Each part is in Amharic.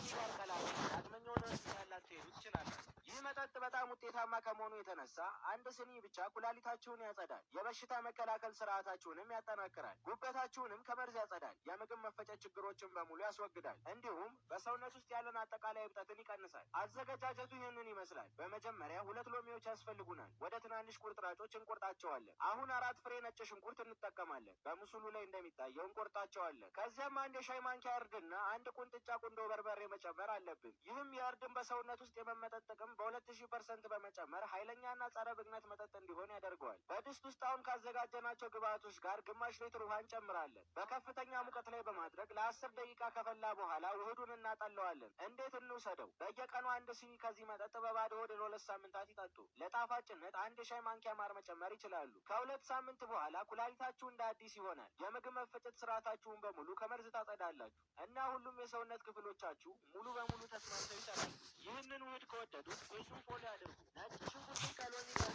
ከወይኒ ጋር ቀላቅለው ዳግመኛ ወደ ሆስፒታል ላትሄዱ ትችላላችሁ። ይህ መጠጥ በጣም ውጤታማ ከመሆኑ የተነሳ አንድ ስኒ ብቻ ኩላሊታችሁን ያጸዳል። የበሽታ መከላከል ስርዓታችሁንም ያጠናክራል። ጉበታችሁንም ከመርዝ ያጸዳል። የምግብ መፈጨት ችግሮችን በሙሉ ያስወግዳል። እንዲሁም በሰውነት ውስጥ ያለን አጠቃላይ እብጠትን ይቀንሳል። አዘገጃጀቱ ይህንን ይመስላል። በመጀመሪያ 2 ሎሚዎች ያስፈልጉናል። ወደ ትናንሽ ቁርጥራጮች እንቆርጣቸዋለን። አሁን 4 ፍሬ ነጭ ሽንኩርት እንጠቀማለን። በምስሉ ላይ እንደሚታየው እንቆርጣቸዋለን። ከዚያም 1 የሻይ ማንኪያ እርድና 1 ቁንጥጫ ቁንዶ በርበሬ መጨመር አለብን። ይህም የእርድን በሰውነት ውስጥ የመመጠጥ ጥቅም በ2000% በመጨመር ኃይለኛና ጸረ ብግነት መጠጥ እንዲሆን ያደርገዋል። በድስት ውስጥ አሁን ካዘጋጀናቸው ግብአቶች ጋር ግማሽ ሊትር ውሃ እንጨምራለን። በከፍተኛ ሙቀት ላይ በማድረግ ለ10 ደቂቃ ከፈላ በኋላ ውህዱን እናጠለዋለን። እንዴት እንውሰደው? በየቀኑ 1 ሲኒ ከዚህ መጠጥ በባዶ ሆድ ለ2 ሳምንታት ይጠጡ። ለጣፋጭነት 1 ሻይ ማንኪያ ማር መጨመር ይችላሉ። ከ2 ሳምንት በኋላ ኩላሊታችሁ እንደ አዲስ ይሆናል። የምግብ መፈጨት ስርዓታችሁን በሙሉ ከመርዝ ታጸዳላችሁ እና ሁሉም የሰውነት ክፍሎቻችሁ ሙሉ በሙሉ ተስማምተው ይሰራሉ። ይህንን ውህድ ከወደዱት ብዙ ፎሎ ያድርጉ። ነጭ ሽንኩርትን ከሎሚ ጋር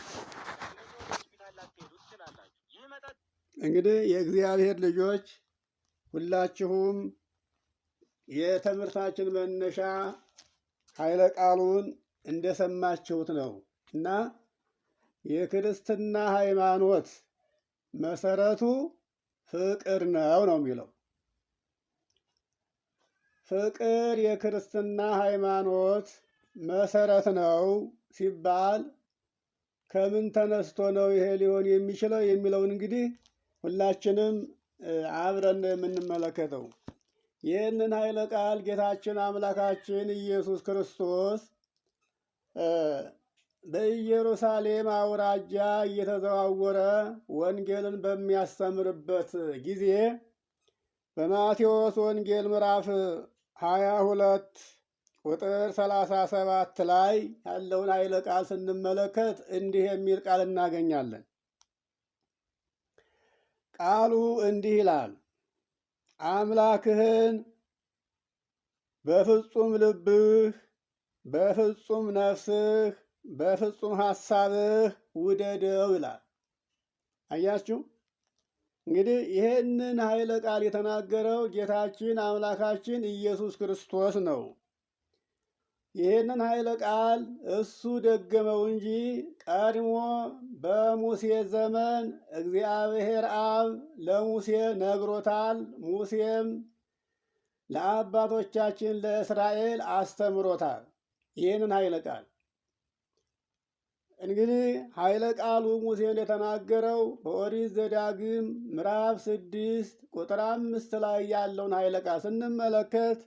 ወደ ሆስፒታል ላትሄዱ ትችላላችሁ። ይህ መጠጥ እንግዲህ የእግዚአብሔር ልጆች ሁላችሁም የትምህርታችን መነሻ ኃይለ ቃሉን እንደሰማችሁት ነው እና የክርስትና ሃይማኖት መሰረቱ ፍቅር ነው የሚለው። ፍቅር የክርስትና ሃይማኖት መሰረት ነው ሲባል ከምን ተነስቶ ነው ይሄ ሊሆን የሚችለው የሚለውን እንግዲህ ሁላችንም አብረን የምንመለከተው። ይህንን ኃይለ ቃል ጌታችን አምላካችን ኢየሱስ ክርስቶስ በኢየሩሳሌም አውራጃ እየተዘዋወረ ወንጌልን በሚያስተምርበት ጊዜ በማቴዎስ ወንጌል ምዕራፍ 22 ቁጥር 37 ላይ ያለውን ኃይለ ቃል ስንመለከት እንዲህ የሚል ቃል እናገኛለን። ቃሉ እንዲህ ይላል፣ አምላክህን በፍጹም ልብህ፣ በፍጹም ነፍስህ፣ በፍጹም ሐሳብህ ውደደው ይላል። አያችሁ እንግዲህ ይህንን ኃይለ ቃል የተናገረው ጌታችን አምላካችን ኢየሱስ ክርስቶስ ነው። ይህንን ኃይለ ቃል እሱ ደገመው እንጂ ቀድሞ በሙሴ ዘመን እግዚአብሔር አብ ለሙሴ ነግሮታል። ሙሴም ለአባቶቻችን ለእስራኤል አስተምሮታል ይህንን ኃይለ ቃል። እንግዲህ ኃይለ ቃሉ ሙሴ እንደተናገረው በኦሪት ዘዳግም ምዕራፍ 6 ቁጥር 5 ላይ ያለውን ኃይለ ቃል ስንመለከት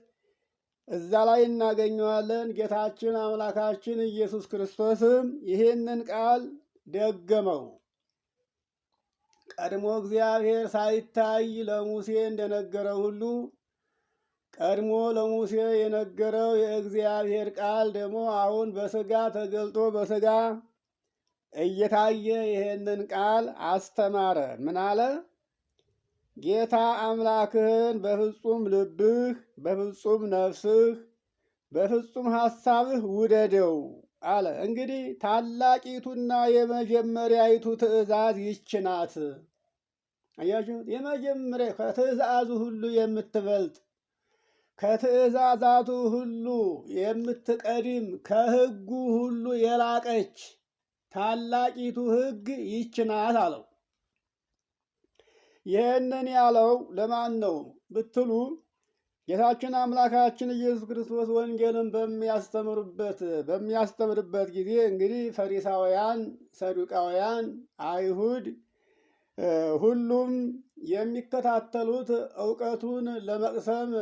እዛ ላይ እናገኘዋለን። ጌታችን አምላካችን ኢየሱስ ክርስቶስም ይህንን ቃል ደገመው። ቀድሞ እግዚአብሔር ሳይታይ ለሙሴ እንደነገረው ሁሉ ቀድሞ ለሙሴ የነገረው የእግዚአብሔር ቃል ደግሞ አሁን በስጋ ተገልጦ በስጋ እየታየ ይህንን ቃል አስተማረ። ምን አለ? ጌታ አምላክህን በፍጹም ልብህ፣ በፍጹም ነፍስህ፣ በፍጹም ሐሳብህ ውደደው አለ። እንግዲህ ታላቂቱና የመጀመሪያይቱ ትእዛዝ ይህች ናት። አያችሁት? የመጀመሪያ ከትእዛዙ ሁሉ የምትበልጥ ከትእዛዛቱ ሁሉ የምትቀድም ከሕጉ ሁሉ የላቀች ታላቂቱ ሕግ ይህች ናት አለው። ይህንን ያለው ለማን ነው ብትሉ ጌታችን አምላካችን ኢየሱስ ክርስቶስ ወንጌልን በሚያስተምርበት ጊዜ እንግዲህ ፈሪሳውያን፣ ሰዱቃውያን፣ አይሁድ ሁሉም የሚከታተሉት ዕውቀቱን ለመቅሰም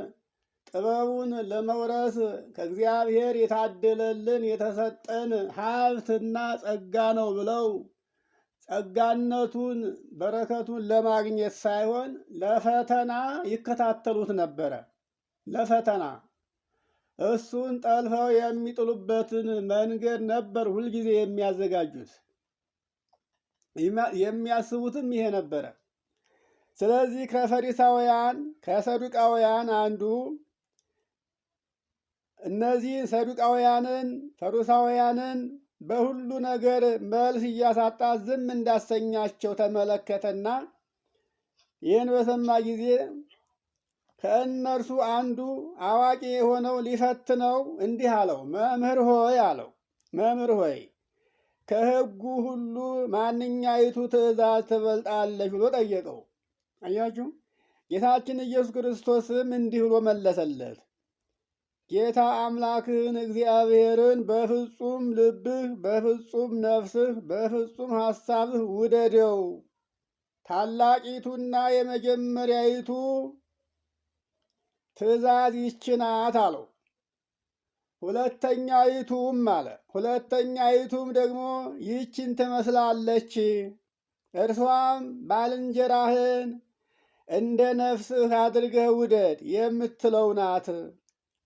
ጥበቡን ለመውረስ ከእግዚአብሔር የታደለልን የተሰጠን ሀብትና ጸጋ ነው ብለው ጸጋነቱን በረከቱን ለማግኘት ሳይሆን ለፈተና ይከታተሉት ነበረ። ለፈተና እሱን ጠልፈው የሚጥሉበትን መንገድ ነበር ሁልጊዜ የሚያዘጋጁት። የሚያስቡትም ይሄ ነበረ። ስለዚህ ከፈሪሳውያን ከሰዱቃውያን አንዱ እነዚህ ሰዱቃውያንን ፈሪሳውያንን በሁሉ ነገር መልስ እያሳጣ ዝም እንዳሰኛቸው ተመለከተና ይህን በሰማ ጊዜ ከእነርሱ አንዱ አዋቂ የሆነው ሊፈትነው እንዲህ አለው፣ መምህር ሆይ አለው። መምህር ሆይ ከሕጉ ሁሉ ማንኛይቱ ትእዛዝ ትበልጣለች ብሎ ጠየቀው። አያችሁ፣ ጌታችን ኢየሱስ ክርስቶስም እንዲህ ብሎ መለሰለት፣ ጌታ አምላክህን እግዚአብሔርን በፍጹም ልብህ፣ በፍጹም ነፍስህ፣ በፍጹም ሐሳብህ ውደደው። ታላቂቱና የመጀመሪያይቱ ትእዛዝ ይህች ናት አለው። ሁለተኛይቱም አለ፣ ሁለተኛይቱም ደግሞ ይህችን ትመስላለች፣ እርሷም ባልንጀራህን እንደ ነፍስህ አድርገህ ውደድ የምትለው ናት።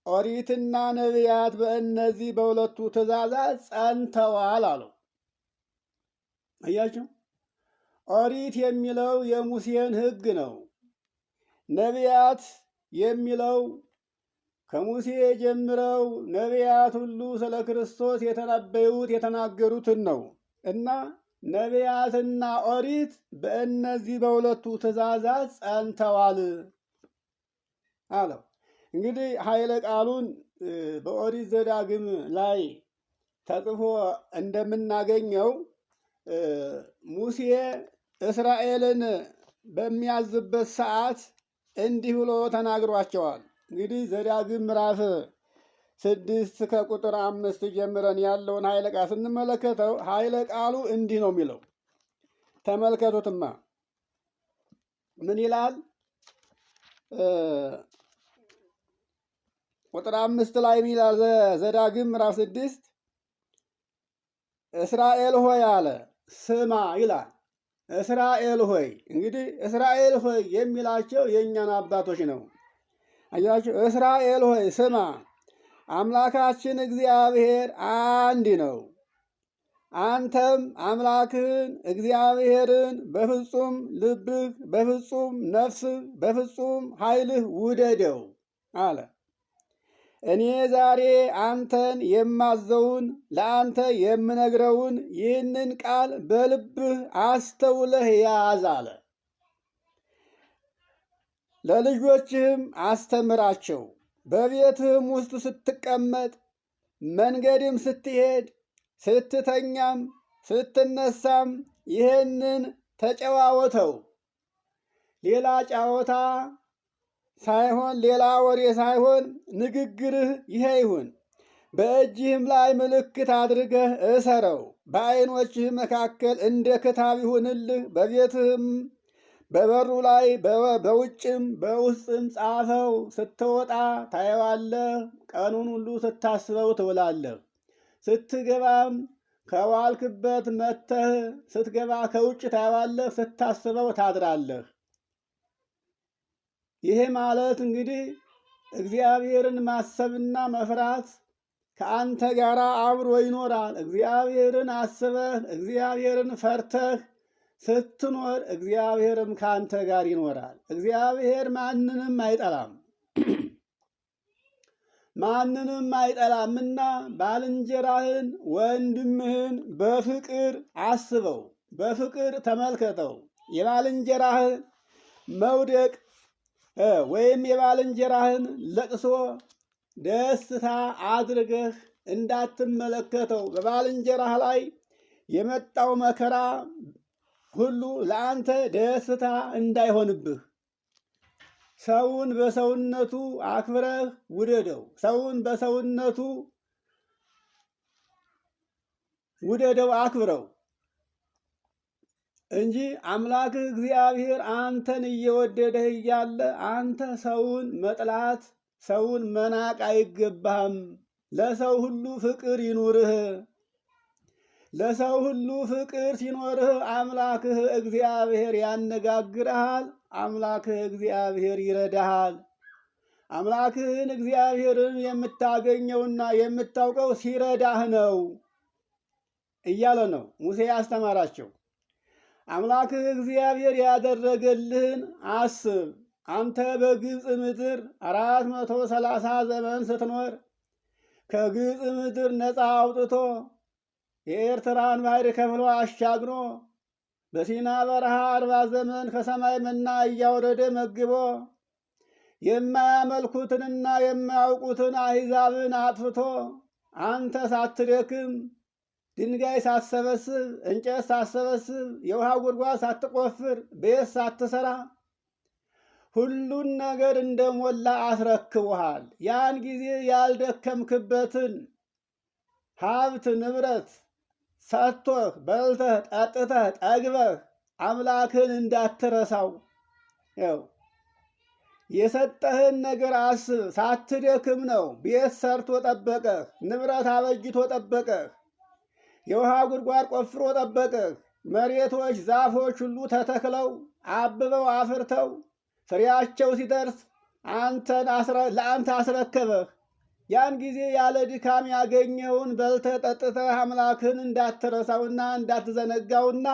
ኦሪትና ነቢያት በእነዚህ በሁለቱ ትእዛዛት ጸንተዋል አለው። አያችሁ፣ ኦሪት የሚለው የሙሴን ሕግ ነው። ነቢያት የሚለው ከሙሴ ጀምረው ነቢያት ሁሉ ስለ ክርስቶስ የተነበዩት የተናገሩትን ነው እና ነቢያትና ኦሪት በእነዚህ በሁለቱ ትእዛዛት ጸንተዋል አለው። እንግዲህ ኃይለ ቃሉን በኦሪት ዘዳግም ላይ ተጽፎ እንደምናገኘው ሙሴ እስራኤልን በሚያዝበት ሰዓት እንዲህ ብሎ ተናግሯቸዋል። እንግዲህ ዘዳግም ምዕራፍ 6 ከቁጥር 5 ጀምረን ያለውን ኃይለ ቃል ስንመለከተው ኃይለ ቃሉ እንዲህ ነው የሚለው። ተመልከቱትማ ምን ይላል? ቁጥር 5 ላይ ይላል ዘዳግም ምዕራፍ 6 እስራኤል ሆይ አለ ስማ ይላል። እስራኤል ሆይ፣ እንግዲህ እስራኤል ሆይ የሚላቸው የእኛን አባቶች ነው። አያችሁ፣ እስራኤል ሆይ ስማ፣ አምላካችን እግዚአብሔር አንድ ነው። አንተም አምላክህን እግዚአብሔርን በፍጹም ልብህ፣ በፍጹም ነፍስህ፣ በፍጹም ኃይልህ ውደደው አለ። እኔ ዛሬ አንተን የማዘውን ለአንተ የምነግረውን ይህንን ቃል በልብህ አስተውለህ ያዝ አለ። ለልጆችህም አስተምራቸው። በቤትህም ውስጥ ስትቀመጥ፣ መንገድም ስትሄድ፣ ስትተኛም፣ ስትነሳም ይህንን ተጨዋወተው። ሌላ ጨዋታ ሳይሆን ሌላ ወሬ ሳይሆን ንግግርህ ይሄ ይሁን። በእጅህም ላይ ምልክት አድርገህ እሰረው። በዓይኖችህ መካከል እንደ ክታብ ይሁንልህ። በቤትህም በበሩ ላይ በውጭም በውስጥም ጻፈው። ስትወጣ ታየዋለህ፣ ቀኑን ሁሉ ስታስበው ትውላለህ። ስትገባም ከዋልክበት መጥተህ ስትገባ ከውጭ ታየዋለህ፣ ስታስበው ታድራለህ። ይሄ ማለት እንግዲህ እግዚአብሔርን ማሰብና መፍራት ከአንተ ጋር አብሮ ይኖራል። እግዚአብሔርን አስበህ እግዚአብሔርን ፈርተህ ስትኖር እግዚአብሔርም ከአንተ ጋር ይኖራል። እግዚአብሔር ማንንም አይጠላም፣ ማንንም አይጠላምና ባልንጀራህን ወንድምህን በፍቅር አስበው፣ በፍቅር ተመልከተው። የባልንጀራህን መውደቅ ወይም የባልንጀራህን ለቅሶ ደስታ አድርገህ እንዳትመለከተው። በባልንጀራህ ላይ የመጣው መከራ ሁሉ ለአንተ ደስታ እንዳይሆንብህ። ሰውን በሰውነቱ አክብረህ ውደደው። ሰውን በሰውነቱ ውደደው፣ አክብረው እንጂ አምላክህ እግዚአብሔር አንተን እየወደደህ እያለ አንተ ሰውን መጥላት፣ ሰውን መናቅ አይገባህም። ለሰው ሁሉ ፍቅር ይኑርህ። ለሰው ሁሉ ፍቅር ሲኖርህ አምላክህ እግዚአብሔር ያነጋግርሃል። አምላክህ እግዚአብሔር ይረዳሃል። አምላክህን እግዚአብሔርን የምታገኘውና የምታውቀው ሲረዳህ ነው እያለ ነው ሙሴ ያስተማራቸው። አምላክህ እግዚአብሔር ያደረገልህን አስብ። አንተ በግብፅ ምድር 430 ዘመን ስትኖር ከግብፅ ምድር ነፃ አውጥቶ የኤርትራን ባሕር ከፍሎ አሻግሮ በሲና በረሃ 40 ዘመን ከሰማይ መና እያወረደ መግቦ የማያመልኩትንና የማያውቁትን አሕዛብን አጥፍቶ አንተ ሳትደክም ድንጋይ ሳትሰበስብ እንጨት ሳትሰበስብ የውሃ ጉድጓድ ሳትቆፍር ቤት ሳትሰራ ሁሉን ነገር እንደሞላ አስረክቦሃል። ያን ጊዜ ያልደከምክበትን ሀብት ንብረት ሰጥቶህ በልተህ ጠጥተህ ጠግበህ አምላክን እንዳትረሳው ያው የሰጠህን ነገር አስብ። ሳትደክም ነው። ቤት ሰርቶ ጠበቀህ፣ ንብረት አበጅቶ ጠበቀህ፣ የውሃ ጉድጓድ ቆፍሮ ጠበቀህ። መሬቶች፣ ዛፎች ሁሉ ተተክለው አብበው አፍርተው ፍሬያቸው ሲደርስ ለአንተ አስረከበህ። ያን ጊዜ ያለ ድካም ያገኘውን በልተህ ጠጥተህ አምላክን እንዳትረሳውና እንዳትዘነጋውና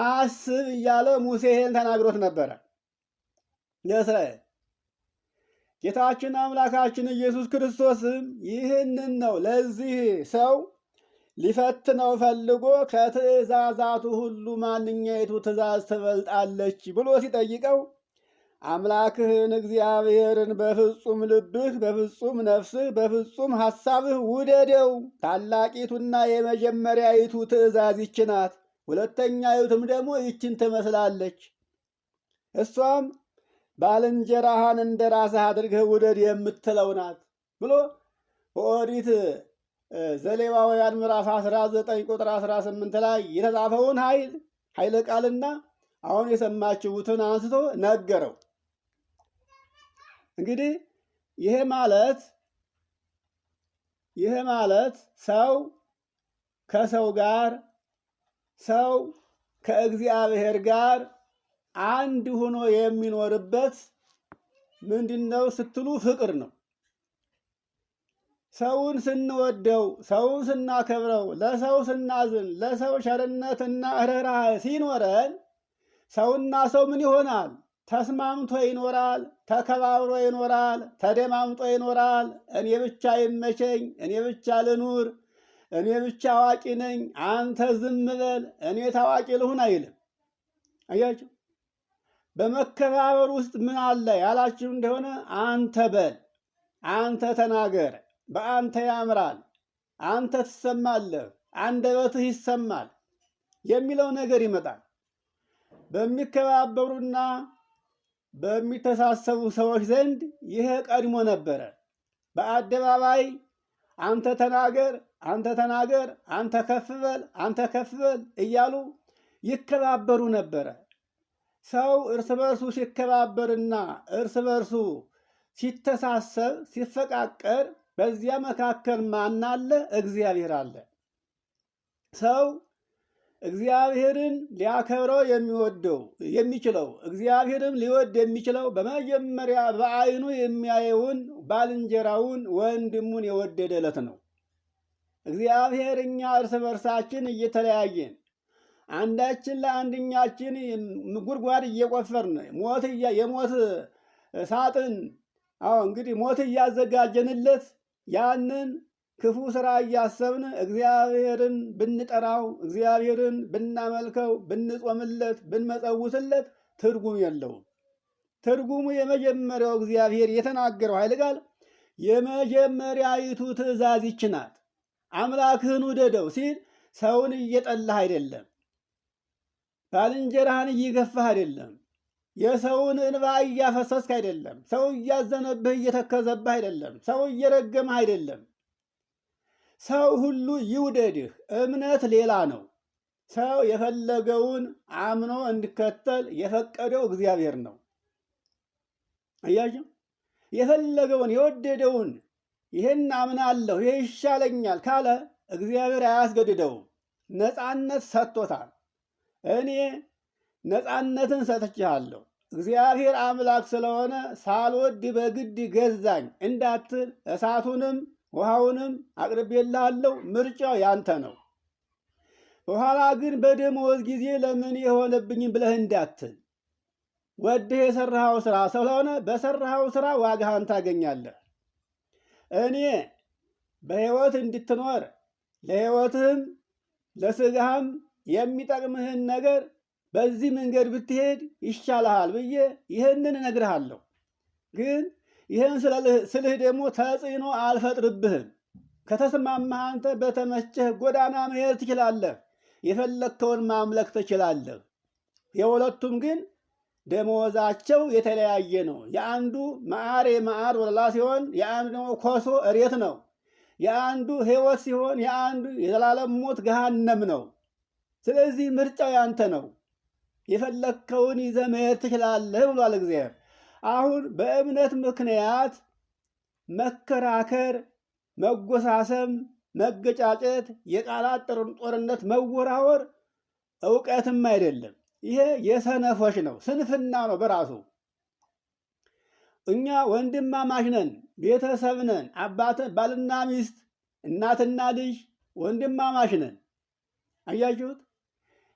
አስብ እያለ ሙሴ ይሄን ተናግሮት ነበረ ለእስራኤል። ጌታችን አምላካችን ኢየሱስ ክርስቶስም ይህንን ነው ለዚህ ሰው ሊፈትነው ፈልጎ ከትእዛዛቱ ሁሉ ማንኛይቱ ትእዛዝ ትበልጣለች ብሎ ሲጠይቀው አምላክህን እግዚአብሔርን በፍጹም ልብህ፣ በፍጹም ነፍስህ፣ በፍጹም ሐሳብህ ውደደው። ታላቂቱና የመጀመሪያይቱ ትእዛዝ ይች ናት። ሁለተኛይቱም ደግሞ ይችን ትመስላለች። እሷም ባልንጀራህን እንደ ራስህ አድርገህ ውደድ የምትለው ናት ብሎ በኦሪት ዘሌዋውያን ምዕራፍ 19 ቁጥር 18 ላይ የተጻፈውን ኃይለ ቃልና አሁን የሰማችሁትን አንስቶ ነገረው። እንግዲህ ይሄ ማለት ሰው ከሰው ጋር ሰው ከእግዚአብሔር ጋር አንድ ሆኖ የሚኖርበት ምንድነው ስትሉ ፍቅር ነው። ሰውን ስንወደው፣ ሰውን ስናከብረው፣ ለሰው ስናዝን፣ ለሰው ቸርነትና ርኅራኄ ሲኖረን ሰውና ሰው ምን ይሆናል? ተስማምቶ ይኖራል፣ ተከባብሮ ይኖራል፣ ተደማምጦ ይኖራል። እኔ ብቻ ይመቸኝ፣ እኔ ብቻ ልኑር፣ እኔ ብቻ አዋቂ ነኝ፣ አንተ ዝም በል፣ እኔ ታዋቂ ልሁን አይልም። አያችሁ፣ በመከባበር ውስጥ ምን አለ ያላችሁ እንደሆነ አንተ በል፣ አንተ ተናገር፣ በአንተ ያምራል፣ አንተ ትሰማለህ፣ አንደበትህ ይሰማል የሚለው ነገር ይመጣል። በሚከባበሩና በሚተሳሰቡ ሰዎች ዘንድ ይሄ ቀድሞ ነበረ። በአደባባይ አንተ ተናገር፣ አንተ ተናገር፣ አንተ ከፍ በል፣ አንተ ከፍ በል እያሉ ይከባበሩ ነበረ። ሰው እርስ በርሱ ሲከባበርና እርስ በርሱ ሲተሳሰብ ሲፈቃቀር በዚያ መካከል ማን አለ? እግዚአብሔር አለ። ሰው እግዚአብሔርን ሊያከብረው የሚችለው እግዚአብሔርም ሊወድ የሚችለው በመጀመሪያ በዓይኑ የሚያየውን ባልንጀራውን ወንድሙን የወደደ ዕለት ነው። እግዚአብሔር እኛ እርስ በርሳችን እየተለያየን አንዳችን ለአንደኛችን ጉድጓድ እየቆፈርን የሞት ሳጥን እንግዲህ ሞት እያዘጋጀንለት ያንን ክፉ ስራ እያሰብን እግዚአብሔርን ብንጠራው፣ እግዚአብሔርን ብናመልከው፣ ብንጾምለት፣ ብንመጸውትለት ትርጉም የለውም። ትርጉሙ የመጀመሪያው እግዚአብሔር የተናገረው ኃይለ ቃል የመጀመሪያይቱ ትእዛዝ ይች ናት። አምላክህን ውደደው ሲል ሰውን እየጠላህ አይደለም፣ ባልንጀራህን እየገፋህ አይደለም፣ የሰውን እንባ እያፈሰስክ አይደለም፣ ሰው እያዘነብህ እየተከዘብህ አይደለም፣ ሰው እየረገመህ አይደለም። ሰው ሁሉ ይውደድህ። እምነት ሌላ ነው። ሰው የፈለገውን አምኖ እንዲከተል የፈቀደው እግዚአብሔር ነው። አያችሁ፣ የፈለገውን የወደደውን ይህን አምናለሁ ይሄ ይሻለኛል ካለ እግዚአብሔር አያስገድደውም። ነፃነት ሰጥቶታል። እኔ ነፃነትን ሰጥቼሃለሁ፣ እግዚአብሔር አምላክ ስለሆነ ሳልወድ በግድ ገዛኝ እንዳትል እሳቱንም ውሃውንም አቅርቤልሃለሁ፣ ምርጫው ያንተ ነው። በኋላ ግን በደመወዝ ጊዜ ለምን የሆነብኝም ብለህ እንዳትል። ወድህ የሰራኸው ስራ ስለሆነ በሰራኸው ስራ ዋጋህን ታገኛለህ። እኔ በሕይወት እንድትኖር ለሕይወትህም ለስጋህም የሚጠቅምህን ነገር በዚህ መንገድ ብትሄድ ይሻልሃል ብዬ ይህንን እነግርሃለሁ። ግን ይህን ስልህ ደግሞ ተጽዕኖ አልፈጥርብህም። ከተስማማህ አንተ በተመቸህ ጎዳና መሄድ ትችላለህ። የፈለግከውን ማምለክ ትችላለህ። የሁለቱም ግን ደመወዛቸው የተለያየ ነው። የአንዱ መዓር የመዓር ወለላ ሲሆን የአንዱ ደግሞ ኮሶ እሬት ነው። የአንዱ ሕይወት ሲሆን የአንዱ የዘላለም ሞት ገሃነም ነው። ስለዚህ ምርጫው ያንተ ነው። የፈለግከውን ይዘህ መሄድ ትችላለህ ብሏል እግዚአብሔር። አሁን በእምነት ምክንያት መከራከር፣ መጎሳሰም፣ መገጫጨት፣ የቃላት ጦርነት፣ መወራወር እውቀትም አይደለም። ይሄ የሰነፎች ነው፣ ስንፍና ነው በራሱ። እኛ ወንድማማች ነን፣ ቤተሰብ ነን፣ ባልና ሚስት፣ እናትና ልጅ ወንድማማች ነን። አያችሁት?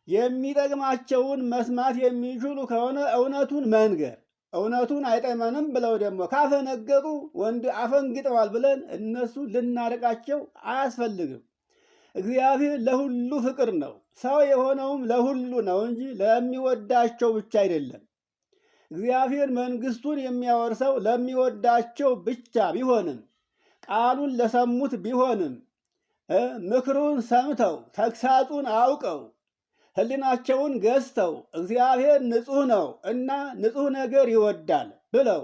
የሚጠቅማቸውን መስማት የሚችሉ ከሆነ እውነቱን መንገር፣ እውነቱን አይጠመንም ብለው ደግሞ ካፈነገጡ አፈንግጠዋል ብለን እነሱ ልናርቃቸው አያስፈልግም። እግዚአብሔር ለሁሉ ፍቅር ነው። ሰው የሆነውም ለሁሉ ነው እንጂ ለሚወዳቸው ብቻ አይደለም። እግዚአብሔር መንግስቱን የሚያወርሰው ለሚወዳቸው ብቻ ቢሆንም ቃሉን ለሰሙት ቢሆንም ምክሩን ሰምተው ተግሳጹን አውቀው ሕሊናቸውን ገዝተው እግዚአብሔር ንጹሕ ነው እና ንጹሕ ነገር ይወዳል ብለው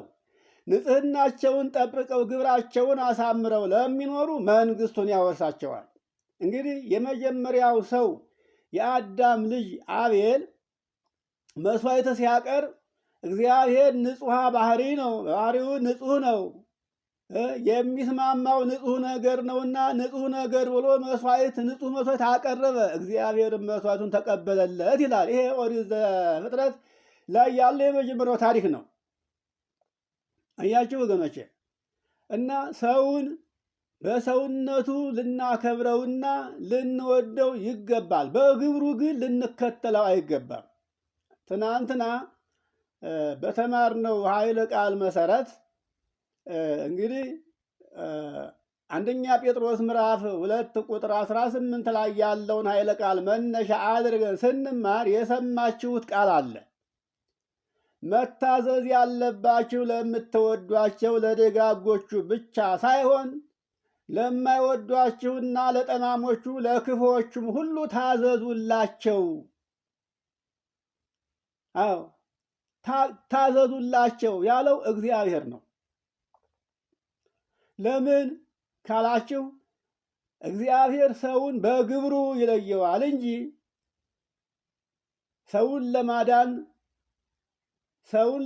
ንጽሕናቸውን ጠብቀው ግብራቸውን አሳምረው ለሚኖሩ መንግስቱን ያወርሳቸዋል። እንግዲህ የመጀመሪያው ሰው የአዳም ልጅ አቤል መስዋዕት ሲያቀርብ እግዚአብሔር ንጹሐ ባህሪ ነው፣ ባህሪው ንጹሕ ነው፣ የሚስማማው ንጹሕ ነገር ነውና ንጹሕ ነገር ብሎ ንጹሕ መስዋዕት አቀረበ። እግዚአብሔርም መስዋዕቱን ተቀበለለት ይላል። ይሄ ኦሪት ዘፍጥረት ላይ ያለ የመጀመሪያው ታሪክ ነው። አያችሁ ወገኖቼ፣ እና ሰውን በሰውነቱ ልናከብረውና ልንወደው ይገባል። በግብሩ ግን ልንከተለው አይገባም። ትናንትና በተማርነው ኃይለ ቃል መሰረት እንግዲህ አንደኛ ጴጥሮስ ምዕራፍ 2 ቁጥር 18 ላይ ያለውን ኃይለ ቃል መነሻ አድርገን ስንማር የሰማችሁት ቃል አለ። መታዘዝ ያለባችሁ ለምትወዷቸው ለደጋጎቹ ብቻ ሳይሆን ለማይወዷችሁና ለጠማሞቹ ለክፉዎቹም ሁሉ ታዘዙላቸው። አዎ ታዘዙላቸው ያለው እግዚአብሔር ነው። ለምን ካላችሁ እግዚአብሔር ሰውን በግብሩ ይለየዋል እንጂ ሰውን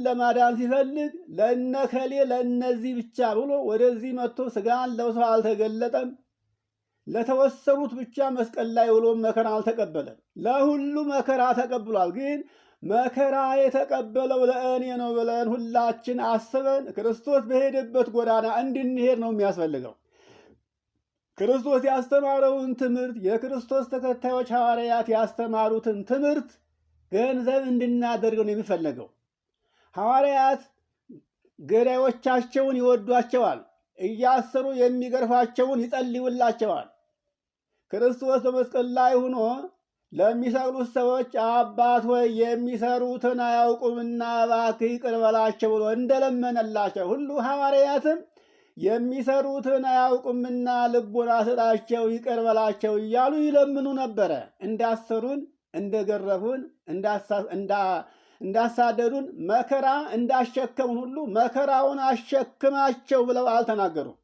ለማዳን ሲፈልግ ለነከሌ ለነዚህ ብቻ ብሎ ወደዚህ መጥቶ ስጋን ለብሶ አልተገለጠም። ለተወሰኑት ብቻ መስቀል ላይ ውሎ መከራ አልተቀበለም። ለሁሉ መከራ ተቀብሏል። ግን መከራ የተቀበለው ለእኔ ነው ብለን ሁላችን አስበን ክርስቶስ በሄደበት ጎዳና እንድንሄድ ነው የሚያስፈልገው። ክርስቶስ ያስተማረውን ትምህርት የክርስቶስ ተከታዮች ሐዋርያት ያስተማሩትን ትምህርት ገንዘብ እንድናደርግ ነው የሚፈለገው። ሐዋርያት ገዳዮቻቸውን ይወዷቸዋል፣ እያሰሩ የሚገርፋቸውን ይጸልዩላቸዋል። ክርስቶስ በመስቀል ላይ ሆኖ ለሚሰቅሉት ሰዎች አባት ሆይ የሚሰሩትን አያውቁምና እባክህ ይቅር በላቸው ብሎ እንደለመነላቸው ሁሉ ሐዋርያትም የሚሰሩትን አያውቁምና ልቡና ስጣቸው፣ ይቅር በላቸው እያሉ ይለምኑ ነበረ። እንዳሰሩን፣ እንደገረፉን፣ እንዳሳደዱን መከራ እንዳሸከሙን ሁሉ መከራውን አሸክማቸው ብለው አልተናገሩም።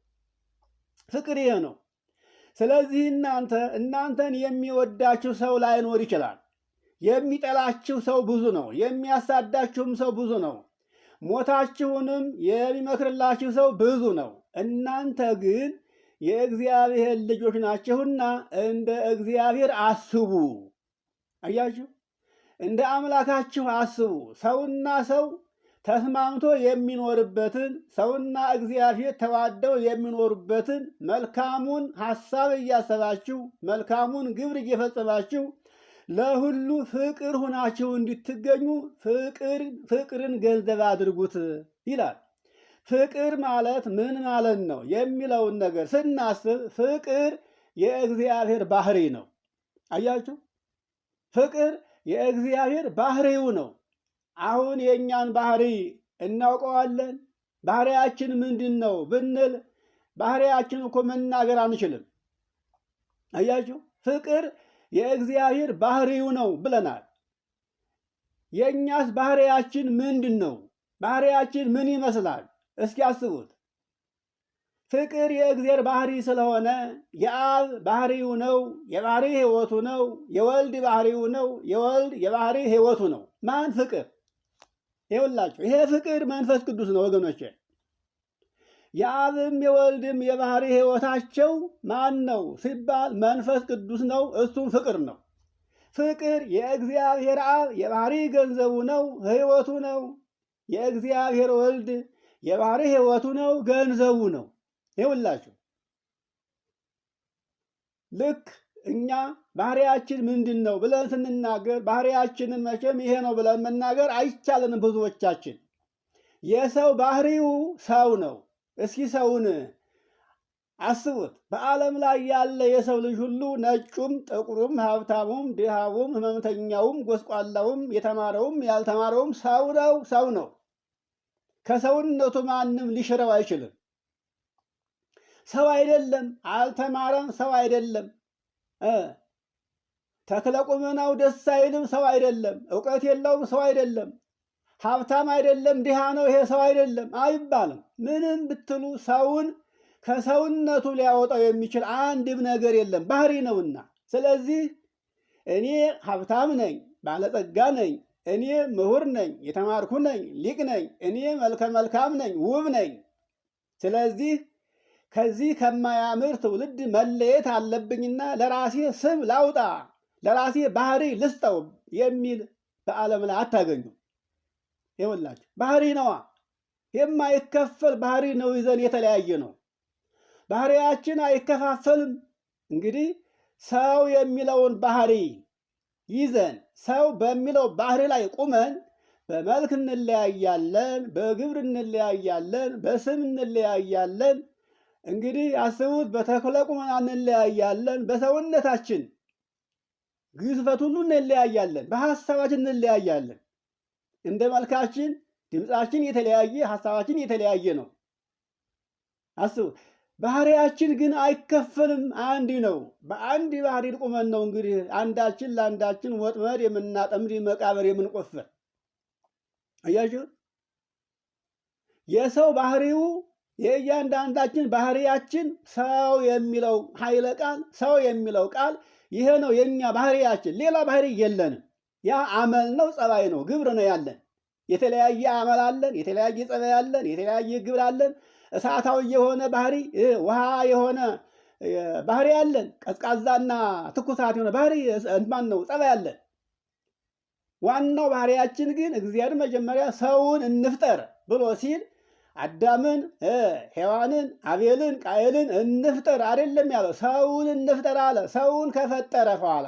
ፍቅር ይሄ ነው። ስለዚህ እናንተን የሚወዳችሁ ሰው ላይኖር ይችላል። የሚጠላችሁ ሰው ብዙ ነው። የሚያሳዳችሁም ሰው ብዙ ነው። ሞታችሁንም የሚመክርላችሁ ሰው ብዙ ነው። እናንተ ግን የእግዚአብሔር ልጆች ናችሁና እንደ እግዚአብሔር አስቡ። አያችሁ፣ እንደ አምላካችሁ አስቡ። ሰውና ሰው ተስማምቶ የሚኖርበትን፣ ሰውና እግዚአብሔር ተዋደው የሚኖሩበትን መልካሙን ሐሳብ እያሰባችሁ መልካሙን ግብር እየፈጸማችሁ ለሁሉ ፍቅር ሁናችሁ እንድትገኙ ፍቅርን ገንዘብ አድርጉት ይላል። ፍቅር ማለት ምን ማለት ነው የሚለውን ነገር ስናስብ ፍቅር የእግዚአብሔር ባህሪ ነው። አያችሁ፣ ፍቅር የእግዚአብሔር ባህሪው ነው። አሁን የእኛን ባህሪ እናውቀዋለን? ባህሪያችን ምንድን ነው ብንል ባህሪያችን እኮ መናገር አንችልም። አያችሁ፣ ፍቅር የእግዚአብሔር ባህሪው ነው ብለናል። የእኛስ ባህሪያችን ምንድን ነው? ባህሪያችን ምን ይመስላል? እስኪ አስቡት። ፍቅር የእግዚአብሔር ባህሪ ስለሆነ የአብ ባህሪው ነው፣ የባህሪ ሕይወቱ ነው። የወልድ ባህሪው ነው፣ የወልድ የባህሪ ሕይወቱ ነው። ማን ፍቅር? ይኸውላችሁ ይሄ ፍቅር መንፈስ ቅዱስ ነው ወገኖቼ። የአብም የወልድም የባህሪ ሕይወታቸው ማን ነው ሲባል መንፈስ ቅዱስ ነው። እሱም ፍቅር ነው። ፍቅር የእግዚአብሔር አብ የባህሪ ገንዘቡ ነው፣ ሕይወቱ ነው። የእግዚአብሔር ወልድ የባህሪ ሕይወቱ ነው፣ ገንዘቡ ነው። ይኸውላችሁ ልክ እኛ ባህሪያችን ምንድን ነው ብለን ስንናገር ባህሪያችንን መቼም ይሄ ነው ብለን መናገር አይቻለንም። ብዙዎቻችን የሰው ባህሪው ሰው ነው። እስኪ ሰውን አስቡት። በዓለም ላይ ያለ የሰው ልጅ ሁሉ ነጩም፣ ጥቁሩም፣ ሀብታሙም፣ ድሃውም፣ ሕመምተኛውም፣ ጎስቋላውም፣ የተማረውም ያልተማረውም ሰው ነው፣ ሰው ነው። ከሰውነቱ ማንም ሊሽረው አይችልም። ሰው አይደለም፣ አልተማረም፣ ሰው አይደለም። ተክለ ቁመናው ደስ አይልም፣ ሰው አይደለም። እውቀት የለውም፣ ሰው አይደለም። ሀብታም አይደለም፣ ድሃ ነው፣ ይሄ ሰው አይደለም አይባልም። ምንም ብትሉ ሰውን ከሰውነቱ ሊያወጣው የሚችል አንድም ነገር የለም፣ ባህሪ ነውና። ስለዚህ እኔ ሀብታም ነኝ፣ ባለጸጋ ነኝ፣ እኔ ምሁር ነኝ፣ የተማርኩ ነኝ፣ ሊቅ ነኝ፣ እኔ መልከ መልካም ነኝ፣ ውብ ነኝ። ስለዚህ ከዚህ ከማያምር ትውልድ መለየት አለብኝና ለራሴ ስም ላውጣ፣ ለራሴ ባህሪ ልስጠው የሚል በዓለም ላይ አታገኙ። ይኸውላችሁ ባህሪ ነዋ፣ የማይከፈል ባህሪ ነው። ይዘን የተለያየ ነው። ባህሪያችን አይከፋፈልም። እንግዲህ ሰው የሚለውን ባህሪ ይዘን ሰው በሚለው ባህሪ ላይ ቁመን በመልክ እንለያያለን፣ በግብር እንለያያለን፣ በስም እንለያያለን። እንግዲህ አስቡት፣ በተክለ ቁመና እንለያያለን፣ በሰውነታችን ግዝፈት ሁሉ እንለያያለን፣ በሀሳባችን እንለያያለን። እንደ መልካችን ድምፃችን የተለያየ፣ ሀሳባችን የተለያየ ነው። አስቡ። ባህሪያችን ግን አይከፈልም፣ አንድ ነው። በአንድ ባህሪ ቁመን ነው እንግዲህ አንዳችን ለአንዳችን ወጥመድ የምናጠምድ መቃብር የምንቆፍር። አያችሁ፣ የሰው ባህሪው የእያንዳንዳችን ባህሪያችን ሰው የሚለው ኃይለ ቃል ሰው የሚለው ቃል ይሄ ነው የኛ ባህሪያችን። ሌላ ባህሪ የለንም። ያ አመል ነው፣ ጸባይ ነው፣ ግብር ነው ያለን። የተለያየ አመል አለን፣ የተለያየ ጸባይ አለን፣ የተለያየ ግብር አለን። እሳታዊ የሆነ ባህሪ፣ ውሃ የሆነ ባህሪ አለን። ቀዝቃዛና ትኩሳት የሆነ ባህሪ ማን ነው ጸባይ አለን። ዋናው ባህሪያችን ግን እግዚአብሔር መጀመሪያ ሰውን እንፍጠር ብሎ ሲል አዳምን፣ ሔዋንን፣ አቤልን፣ ቃየልን እንፍጠር አይደለም ያለው፣ ሰውን እንፍጠር አለ። ሰውን ከፈጠረ በኋላ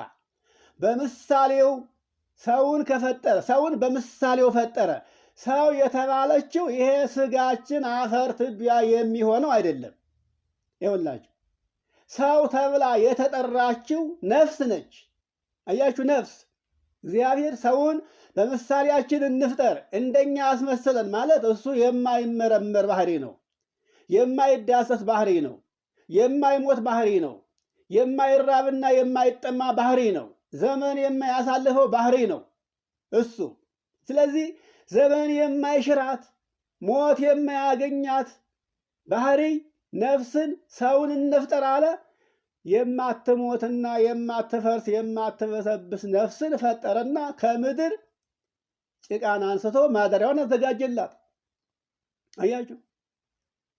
በምሳሌው ሰውን ከፈጠረ ሰውን በምሳሌው ፈጠረ። ሰው የተባለችው ይሄ ስጋችን አፈር ትቢያ የሚሆነው አይደለም። ይኸውላችሁ ሰው ተብላ የተጠራችው ነፍስ ነች። አያችሁ፣ ነፍስ እግዚአብሔር ሰውን በምሳሌያችን እንፍጠር እንደኛ አስመስለን ማለት እሱ የማይመረመር ባህሪ ነው፣ የማይዳሰስ ባህሪ ነው፣ የማይሞት ባህሪ ነው፣ የማይራብና የማይጠማ ባህሪ ነው፣ ዘመን የማያሳልፈው ባህሪ ነው እሱ። ስለዚህ ዘመን የማይሽራት ሞት የማያገኛት ባህሪ ነፍስን ሰውን እንፍጠር አለ። የማትሞትና የማትፈርስ የማትበሰብስ ነፍስን ፈጠረና ከምድር ጭቃን አንስቶ ማደሪያውን አዘጋጀላት። አያችሁ፣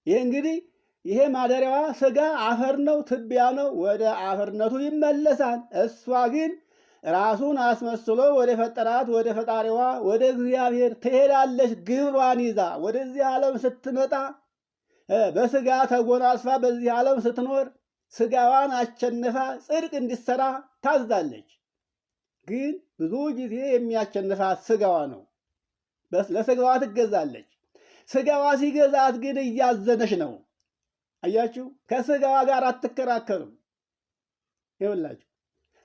ይህ እንግዲህ ይሄ ማደሪያዋ ስጋ አፈር ነው፣ ትቢያ ነው፣ ወደ አፈርነቱ ይመለሳል። እሷ ግን ራሱን አስመስሎ ወደ ፈጠራት ወደ ፈጣሪዋ ወደ እግዚአብሔር ትሄዳለች። ግብሯን ይዛ ወደዚህ ዓለም ስትመጣ በስጋ ተጎናጽፋ በዚህ ዓለም ስትኖር ስጋዋን አሸንፋ ጽድቅ እንዲሰራ ታዛለች። ግን ብዙ ጊዜ የሚያሸንፋት ስጋዋ ነው። ለስጋዋ ትገዛለች። ስጋዋ ሲገዛት ግን እያዘነች ነው። አያችሁ፣ ከስጋዋ ጋር አትከራከርም። ይኸውላችሁ፣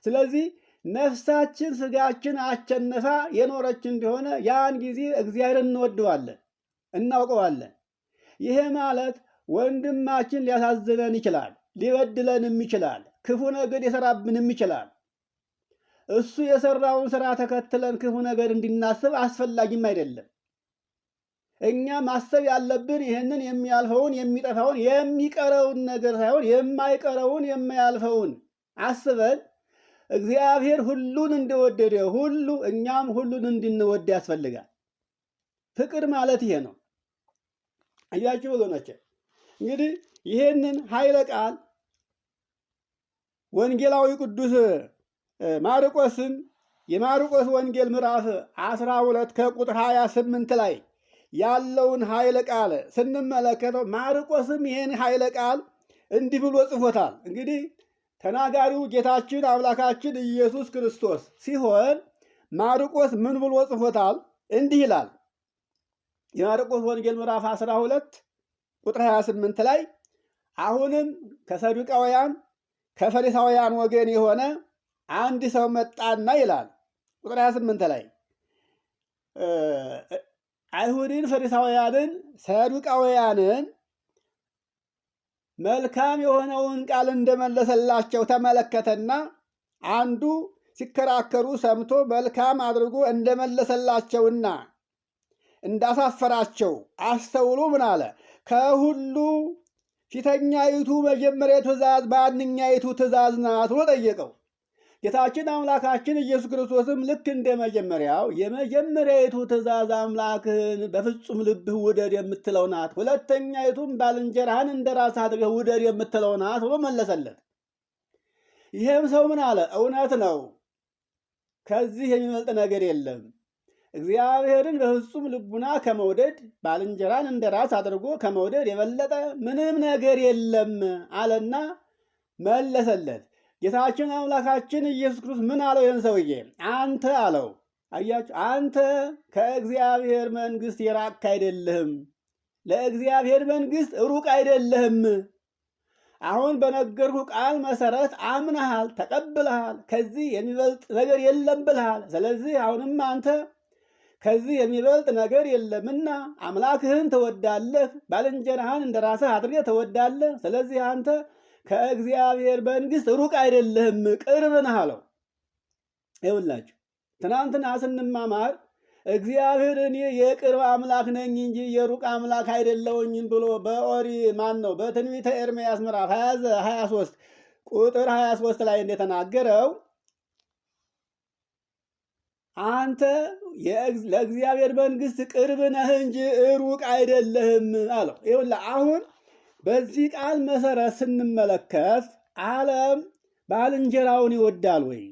ስለዚህ ነፍሳችን ስጋችን አሸንፋ የኖረች እንደሆነ ያን ጊዜ እግዚአብሔር እንወደዋለን፣ እናውቀዋለን። ይሄ ማለት ወንድማችን ሊያሳዝነን ይችላል፣ ሊበድለንም ይችላል፣ ክፉ ነገር ሊሰራብንም ይችላል። እሱ የሰራውን ስራ ተከትለን ክፉ ነገር እንድናስብ አስፈላጊም አይደለም። እኛ ማሰብ ያለብን ይህንን የሚያልፈውን የሚጠፋውን የሚቀረውን ነገር ሳይሆን የማይቀረውን የማያልፈውን አስበን እግዚአብሔር ሁሉን እንደወደደ ሁሉ እኛም ሁሉን እንድንወድ ያስፈልጋል። ፍቅር ማለት ይሄ ነው። አያችሁ ወገኖቼ፣ እንግዲህ ይሄንን ኃይለ ቃል ወንጌላዊ ቅዱስ ማርቆስም የማርቆስ ወንጌል ምዕራፍ 12 ከቁጥር 28 ላይ ያለውን ኃይለ ቃል ስንመለከተው ማርቆስም ይሄን ኃይለ ቃል እንዲህ ብሎ ጽፎታል። እንግዲህ ተናጋሪው ጌታችን አምላካችን ኢየሱስ ክርስቶስ ሲሆን ማርቆስ ምን ብሎ ጽፎታል? እንዲህ ይላል። የማርቆስ ወንጌል ምዕራፍ 12 ቁጥር 28 ላይ አሁንም ከሰዱቃውያን ከፈሪሳውያን ወገን የሆነ አንድ ሰው መጣና ይላል። ቁጥር 28 ላይ አይሁድን፣ ፈሪሳውያንን፣ ሰዱቃውያንን መልካም የሆነውን ቃል እንደመለሰላቸው ተመለከተና አንዱ ሲከራከሩ ሰምቶ መልካም አድርጎ እንደመለሰላቸውና እንዳሳፈራቸው አስተውሎ ምን አለ? ከሁሉ ፊተኛይቱ መጀመሪያ ትእዛዝ በአንኛይቱ ትእዛዝ ናት ብሎ ጠየቀው። ጌታችን አምላካችን ኢየሱስ ክርስቶስም ልክ እንደ መጀመሪያው የመጀመሪያይቱ ትእዛዝ አምላክህን በፍጹም ልብህ ውደድ የምትለው ናት፣ ሁለተኛይቱም ባልንጀራህን እንደ ራስህ አድርገህ ውደድ የምትለው ናት ብሎ መለሰለት። ይሄም ሰው ምን አለ? እውነት ነው፣ ከዚህ የሚበልጥ ነገር የለም። እግዚአብሔርን በፍጹም ልቡና ከመውደድ ባልንጀራን እንደ ራስ አድርጎ ከመውደድ የበለጠ ምንም ነገር የለም አለና መለሰለት። ጌታችን አምላካችን ኢየሱስ ክርስቶስ ምን አለው? ይህን ሰውዬ አንተ አለው። አያችሁ፣ አንተ ከእግዚአብሔር መንግሥት የራቅክ አይደለህም፣ ለእግዚአብሔር መንግሥት ሩቅ አይደለህም። አሁን በነገርኩ ቃል መሰረት አምነሃል፣ ተቀብለሃል፣ ከዚህ የሚበልጥ ነገር የለም ብልሃል። ስለዚህ አሁንም አንተ ከዚህ የሚበልጥ ነገር የለምና አምላክህን ትወዳለህ፣ ባልንጀራህን እንደ ራስህ አድርገህ ትወዳለህ። ስለዚህ አንተ ከእግዚአብሔር መንግሥት ሩቅ አይደለህም፣ ቅርብ ነህ አለው። ይኸውላችሁ ትናንትና ስንማማር እግዚአብሔር እኔ የቅርብ አምላክ ነኝ እንጂ የሩቅ አምላክ አይደለሁኝም ብሎ በትንቢተ ኤርምያስ ምዕራፍ 23 ቁጥር 23 ላይ እንደተናገረው አንተ ለእግዚአብሔር መንግሥት ቅርብ ነህ እንጂ ሩቅ አይደለህም አለው። ይኸውልህ አሁን በዚህ ቃል መሰረት ስንመለከት ዓለም ባልንጀራውን ይወዳል ወይ?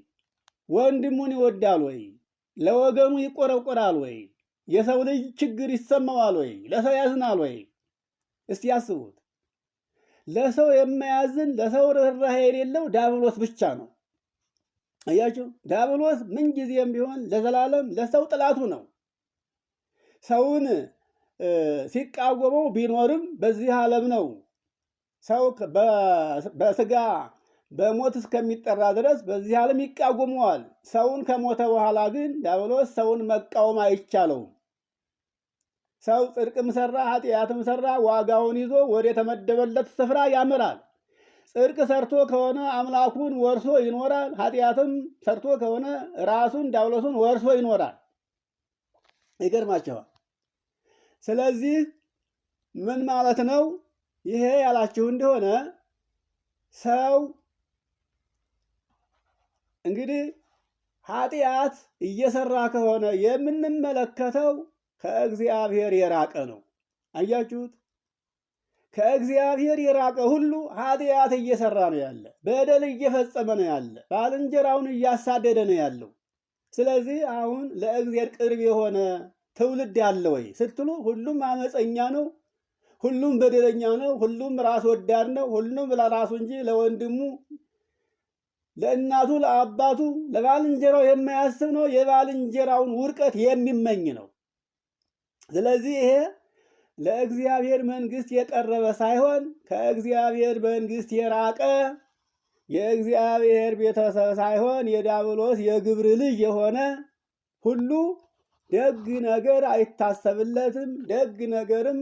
ወንድሙን ይወዳል ወይ? ለወገኑ ይቆረቆራል ወይ? የሰው ልጅ ችግር ይሰማዋል ወይ? ለሰው ያዝናል ወይ? እስቲ ያስቡት። ለሰው የማያዝን ለሰው ርኅራኄ የሌለው ዲያብሎስ ብቻ ነው። አያችሁ፣ ዲያብሎስ ምንጊዜም ቢሆን ለዘላለም ለሰው ጥላቱ ነው። ሰውን ሲቃወመው ቢኖርም በዚህ ዓለም ነው። ሰው በስጋ በሞት እስከሚጠራ ድረስ በዚህ ዓለም ይቃወመዋል። ሰውን ከሞተ በኋላ ግን ዲያብሎስ ሰውን መቃወም አይቻለውም። ሰው ጽድቅም ሰራ ኃጢአትም ሰራ ዋጋውን ይዞ ወደ ተመደበለት ስፍራ ያመራል። ጽድቅ ሰርቶ ከሆነ አምላኩን ወርሶ ይኖራል። ኃጢአትም ሰርቶ ከሆነ ራሱን ዲያብሎሱን ወርሶ ይኖራል። ይገርማቸዋል። ስለዚህ ምን ማለት ነው ይሄ ያላችሁ እንደሆነ ሰው እንግዲህ ኃጢአት እየሰራ ከሆነ የምንመለከተው ከእግዚአብሔር የራቀ ነው። አያችሁት? ከእግዚአብሔር የራቀ ሁሉ ኃጢአት እየሰራ ነው ያለ፣ በደል እየፈጸመ ነው ያለ፣ ባልንጀራውን እያሳደደ ነው ያለው። ስለዚህ አሁን ለእግዚአብሔር ቅርብ የሆነ ትውልድ ያለ ወይ ስትሉ ሁሉም አመፀኛ ነው፣ ሁሉም በደለኛ ነው፣ ሁሉም ራስ ወዳድ ነው፣ ሁሉም ለራሱ እንጂ ለወንድሙ፣ ለእናቱ፣ ለአባቱ፣ ለባልንጀራው የማያስብ ነው። የባልንጀራውን ውድቀት የሚመኝ ነው። ስለዚህ ይሄ ለእግዚአብሔር መንግሥት የቀረበ ሳይሆን ከእግዚአብሔር መንግሥት የራቀ የእግዚአብሔር ቤተሰብ ሳይሆን የዲያብሎስ የግብር ልጅ የሆነ ሁሉ ደግ ነገር አይታሰብለትም፣ ደግ ነገርም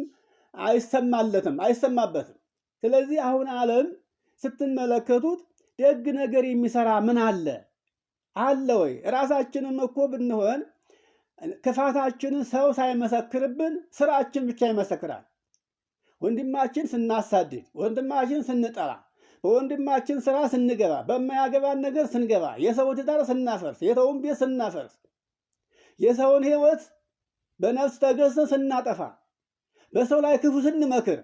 አይሰማበትም። ስለዚህ አሁን ዓለም ስትመለከቱት ደግ ነገር የሚሰራ ምን አለ ወይ? ራሳችንም እኮ ብንሆን ክፋታችንን ሰው ሳይመሰክርብን ስራችን ብቻ ይመሰክራል። ወንድማችን ስናሳድድ፣ ወንድማችን ስንጠራ፣ በወንድማችን ስራ ስንገባ፣ በማያገባን ነገር ስንገባ፣ የሰው ትዳር ስናፈርስ፣ የሰውን ቤት ስናፈርስ፣ የሰውን ሕይወት በነፍስ ተገዝተን ስናጠፋ፣ በሰው ላይ ክፉ ስንመክር፣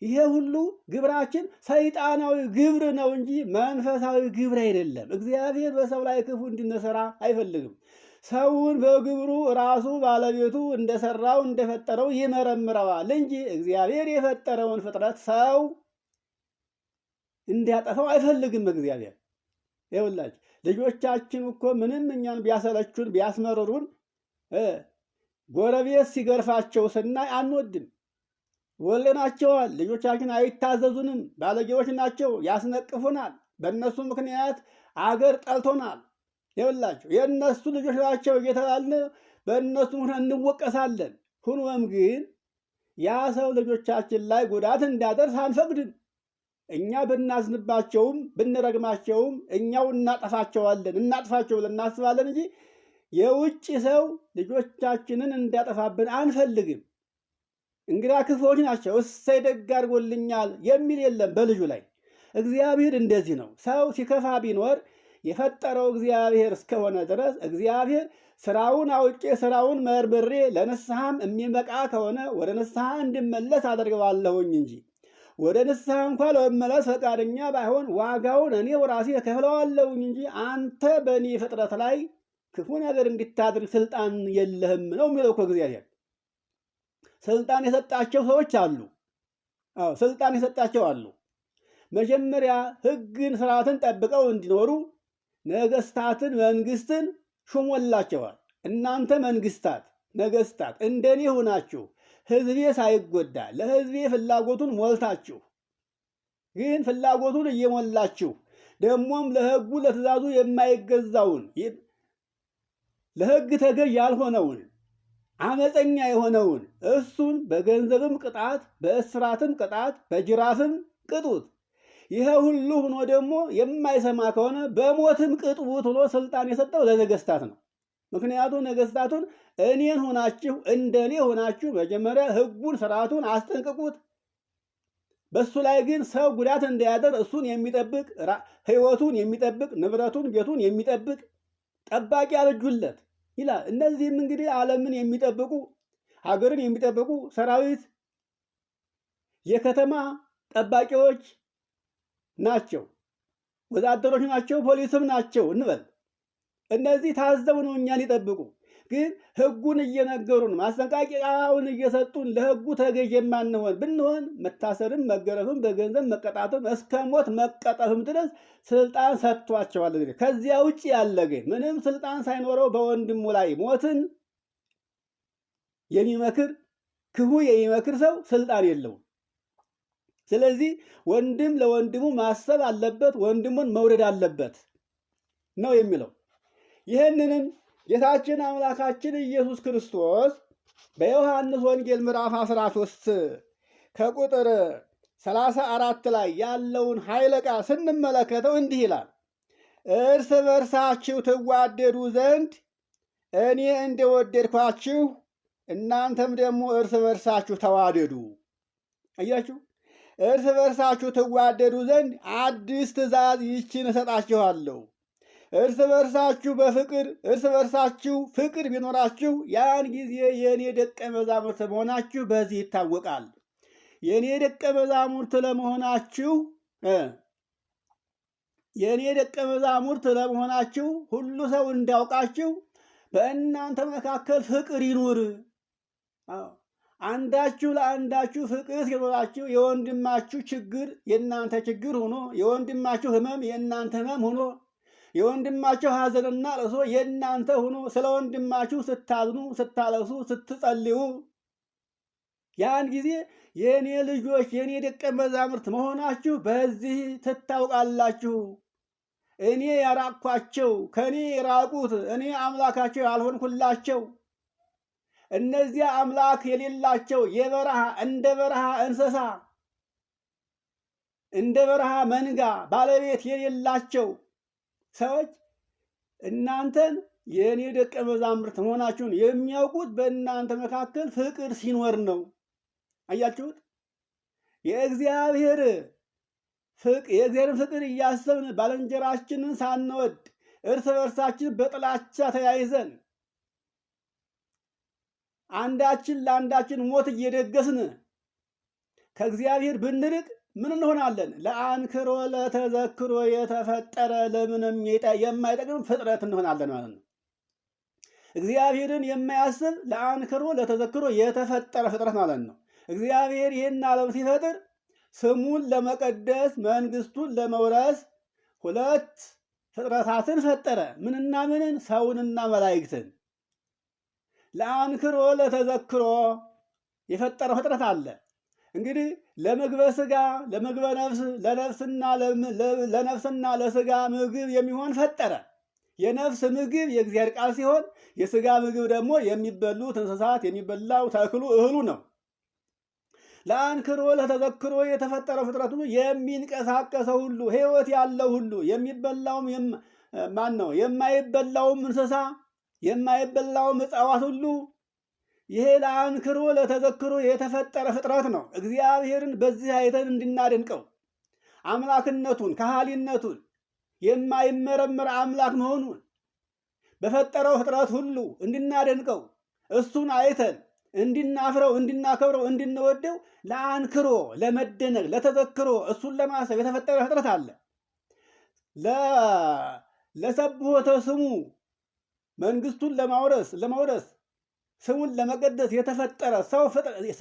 ይሄ ሁሉ ግብራችን ሰይጣናዊ ግብር ነው እንጂ መንፈሳዊ ግብር አይደለም። እግዚአብሔር በሰው ላይ ክፉ እንድንሰራ አይፈልግም። ሰውን በግብሩ ራሱ ባለቤቱ እንደሰራው እንደፈጠረው ይመረምረዋል እንጂ እግዚአብሔር የፈጠረውን ፍጥረት ሰው እንዲያጠፋው አይፈልግም። እግዚአብሔር ይኸውላችሁ ልጆቻችን እኮ ምንም እኛን ቢያሰለቹን ቢያስመርሩን ጎረቤት ሲገርፋቸው ስናይ አንወድም። ወለናቸዋል። ልጆቻችን አይታዘዙንም፣ ባለጌዎች ናቸው፣ ያስነቅፉናል። በእነሱ ምክንያት አገር ጠልቶናል። ይኸውላችሁ የእነሱ ልጆች ናቸው እየተባልን በእነሱ ምክንያት እንወቀሳለን። ሁኖም ግን ያ ሰው ልጆቻችን ላይ ጉዳት እንዲያደርስ አንፈቅድም። እኛ ብናዝንባቸውም ብንረግማቸውም እኛው እናጠፋቸዋለን፣ እናጥፋቸው ብለን እናስባለን እንጂ የውጭ ሰው ልጆቻችንን እንዲያጠፋብን አንፈልግም። እንግዳ ክፉዎች ናቸው፣ እሰይ ደግ አድርጎልኛል የሚል የለም በልጁ ላይ። እግዚአብሔር እንደዚህ ነው። ሰው ሲከፋ ቢኖር የፈጠረው እግዚአብሔር እስከሆነ ድረስ እግዚአብሔር ስራውን አውቄ ስራውን መርምሬ ለንስሐም የሚበቃ ከሆነ ወደ ንስሐ እንድመለስ አደርገዋለሁኝ እንጂ ወደ ንስሐ እንኳ ለመመለስ ፈቃደኛ ባይሆን ዋጋውን እኔው ራሴ እከፍለዋለሁኝ እንጂ አንተ በእኔ ፍጥረት ላይ ክፉ ነገር እንድታድርግ ስልጣን የለህም ነው የሚለው እኮ እግዚአብሔር። ስልጣን የሰጣቸው ሰዎች አሉ። ስልጣን የሰጣቸው አሉ። መጀመሪያ ሕግን ስርዓትን ጠብቀው እንዲኖሩ ነገስታትን መንግስትን ሹሞላቸዋል። እናንተ መንግስታት ነገስታት እንደኔ ሆናችሁ ህዝቤ ሳይጎዳ ለህዝቤ ፍላጎቱን ሞልታችሁ ግን ፍላጎቱን እየሞላችሁ ደግሞም ለህጉ ለትእዛዙ የማይገዛውን ለህግ ተገዥ ያልሆነውን አመፀኛ የሆነውን እሱን በገንዘብም ቅጣት፣ በእስራትም ቅጣት፣ በጅራፍም ቅጡት። ይሄ ሁሉ ሆኖ ደግሞ የማይሰማ ከሆነ በሞትም ቅጡት ብሎ ስልጣን የሰጠው ለነገስታት ነው። ምክንያቱም ነገስታቱን እኔን ሆናችሁ እንደኔ ሆናችሁ መጀመሪያ ህጉን ስርዓቱን አስጠንቅቁት። በሱ ላይ ግን ሰው ጉዳት እንዳያደር እሱን የሚጠብቅ ህይወቱን የሚጠብቅ ንብረቱን ቤቱን የሚጠብቅ ጠባቂ አበጁለት ይላል። እነዚህም እንግዲህ ዓለምን የሚጠብቁ ሀገርን የሚጠብቁ ሰራዊት፣ የከተማ ጠባቂዎች ናቸው፣ ወዛደሮች ናቸው፣ ፖሊስም ናቸው እንበል። እነዚህ ታዘው ነው እኛን ሊጠብቁ። ግን ህጉን እየነገሩን ማስጠንቀቂያውን እየሰጡን ለህጉ ተገዥ የማንሆን ብንሆን መታሰርም መገረፍም በገንዘብ መቀጣትም እስከ ሞት መቀጠፍም ድረስ ስልጣን ሰጥቷቸዋል። ከዚያ ውጭ ያለ ግን ምንም ስልጣን ሳይኖረው በወንድሙ ላይ ሞትን የሚመክር ክፉ የሚመክር ሰው ስልጣን የለውም። ስለዚህ ወንድም ለወንድሙ ማሰብ አለበት፣ ወንድሙን መውደድ አለበት ነው የሚለው። ይህንንም ጌታችን አምላካችን ኢየሱስ ክርስቶስ በዮሐንስ ወንጌል ምዕራፍ 13 ከቁጥር 34 ላይ ያለውን ኃይለ ቃል ስንመለከተው እንዲህ ይላል፣ እርስ በርሳችሁ ትዋደዱ ዘንድ እኔ እንደወደድኳችሁ እናንተም ደግሞ እርስ በርሳችሁ ተዋደዱ። አያችሁ፣ እርስ በርሳችሁ ትዋደዱ ዘንድ አዲስ ትእዛዝ ይህችን እሰጣችኋለሁ፣ እርስ በርሳችሁ በፍቅር እርስ በርሳችሁ ፍቅር ቢኖራችሁ ያን ጊዜ የእኔ ደቀ መዛሙርት መሆናችሁ በዚህ ይታወቃል። የእኔ ደቀ መዛሙርት ለመሆናችሁ ሁሉ ሰው እንዳውቃችሁ በእናንተ መካከል ፍቅር ይኑር። አንዳችሁ ለአንዳችሁ ፍቅር ሲኖራችሁ የወንድማችሁ ችግር የእናንተ ችግር ሆኖ፣ የወንድማችሁ ሕመም የእናንተ ሕመም ሆኖ፣ የወንድማችሁ ሐዘንና ለቅሶ የእናንተ ሆኖ ስለ ወንድማችሁ ስታዝኑ፣ ስታለቅሱ፣ ስትጸልዩ ያን ጊዜ የእኔ ልጆች የእኔ ደቀ መዛሙርት መሆናችሁ በዚህ ትታውቃላችሁ። እኔ ያራቅኳቸው ከእኔ የራቁት እኔ አምላካቸው ያልሆንኩላቸው እነዚያ አምላክ የሌላቸው የበረሃ እንደ በረሃ እንስሳ እንደ በረሃ መንጋ ባለቤት የሌላቸው ሰዎች እናንተን የእኔ ደቀ መዛሙርት መሆናችሁን የሚያውቁት በእናንተ መካከል ፍቅር ሲኖር ነው። አያችሁት? የእግዚአብሔርን ፍቅር እያሰብን ባልንጀራችንን ሳንወድ እርስ በርሳችን በጥላቻ ተያይዘን አንዳችን ለአንዳችን ሞት እየደገስን ከእግዚአብሔር ብንርቅ ምን እንሆናለን? ለአንክሮ ለተዘክሮ የተፈጠረ ለምንም የማይጠቅም ፍጥረት እንሆናለን ማለት ነው። እግዚአብሔርን የማያስብ ለአንክሮ ለተዘክሮ የተፈጠረ ፍጥረት ማለት ነው። እግዚአብሔር ይህን ዓለም ሲፈጥር ስሙን ለመቀደስ መንግስቱን ለመውረስ ሁለት ፍጥረታትን ፈጠረ። ምንና ምንን? ሰውንና መላእክትን። ለአንክሮ ለተዘክሮ የፈጠረ ፍጥረት አለ። እንግዲህ ለምግበ ስጋ ለምግበ ነፍስ ለነፍስና ለስጋ ምግብ የሚሆን ፈጠረ። የነፍስ ምግብ የእግዚአብሔር ቃል ሲሆን የስጋ ምግብ ደግሞ የሚበሉት እንስሳት የሚበላው ተክሉ እህሉ ነው። ለአንክሮ ለተዘክሮ የተፈጠረ ፍጥረት ሁሉ የሚንቀሳቀሰው ሁሉ ሕይወት ያለው ሁሉ የሚበላውም ማን ነው? የማይበላውም እንስሳ የማይበላውም እጽዋት ሁሉ ይሄ ለአንክሮ ለተዘክሮ የተፈጠረ ፍጥረት ነው። እግዚአብሔርን በዚህ አይተን እንድናደንቀው አምላክነቱን ከሃሊነቱን የማይመረመር አምላክ መሆኑን በፈጠረው ፍጥረት ሁሉ እንድናደንቀው እሱን አይተን እንድናፍረው እንድናከብረው እንድንወደው ለአንክሮ ለመደነቅ ለተዘክሮ እሱን ለማሰብ የተፈጠረ ፍጥረት አለ። ለሰብሖተ ስሙ መንግስቱን ለማውረስ ስሙን ለመቀደስ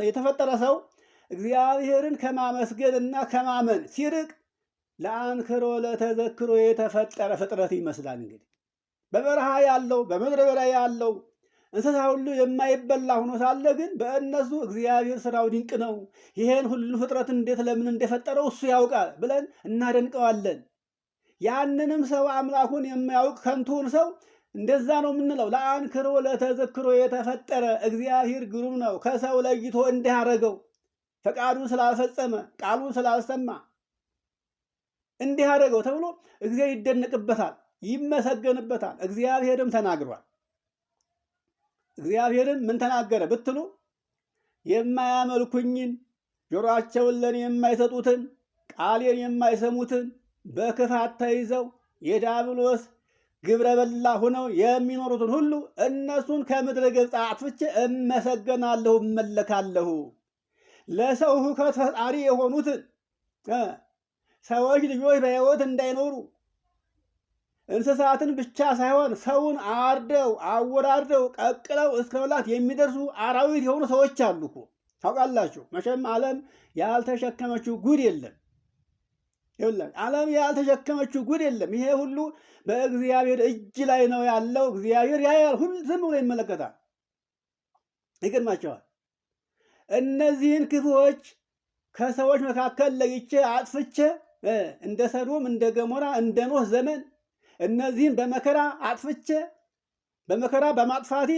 የተፈጠረ ሰው እግዚአብሔርን ከማመስገንና ከማመን ሲርቅ ለአንክሮ ለተዘክሮ የተፈጠረ ፍጥረት ይመስላል። እንግዲህ በበረሃ ያለው በምድረ በዳ ያለው እንስሳ ሁሉ የማይበላ ሆኖ ሳለ ግን በእነሱ እግዚአብሔር ስራው ድንቅ ነው፣ ይሄን ሁሉ ፍጥረት እንዴት ለምን እንደፈጠረው እሱ ያውቃል ብለን እናደንቀዋለን። ያንንም ሰው አምላኩን የማያውቅ ከንቱን ሰው እንደዛ ነው የምንለው። ለአንክሮ ለተዘክሮ የተፈጠረ እግዚአብሔር ግሩም ነው፣ ከሰው ለይቶ እንዲያደረገው ፈቃዱን ስላልፈጸመ ቃሉን ስላልሰማ እንዲያደረገው ተብሎ እግዚአብሔር ይደነቅበታል፣ ይመሰገንበታል። እግዚአብሔርም ተናግሯል። እግዚአብሔርም ምን ተናገረ ብትሉ የማያመልኩኝን ጆሮአቸውን ለኔ የማይሰጡትን ቃሌን የማይሰሙትን በክፋት ተይዘው የዲያብሎስ ግብረ በላ ሆነው የሚኖሩትን ሁሉ እነሱን ከምድረ ገጽ አጥፍቼ እመሰገናለሁ፣ እመለካለሁ። ለሰው ሁከት ፈጣሪ የሆኑትን ሰዎች ልጆች በሕይወት እንዳይኖሩ እንስሳትን ብቻ ሳይሆን ሰውን አርደው አወራርደው ቀቅለው እስከ መብላት የሚደርሱ አራዊት የሆኑ ሰዎች አሉ እኮ ታውቃላችሁ። መቼም ዓለም ያልተሸከመችው ጉድ የለም። ዓለም ያልተሸከመችው ጉድ የለም። ይሄ ሁሉ በእግዚአብሔር እጅ ላይ ነው ያለው። እግዚአብሔር ያያል፣ ሁሉ ዝም ብሎ ይመለከታል። ይገርማቸዋል። እነዚህን ክፉዎች ከሰዎች መካከል ለይቼ አጥፍቼ እንደ ሰዶም እንደ ገሞራ እንደ ኖህ ዘመን እነዚህን በመከራ አጥፍቼ በመከራ በማጥፋቴ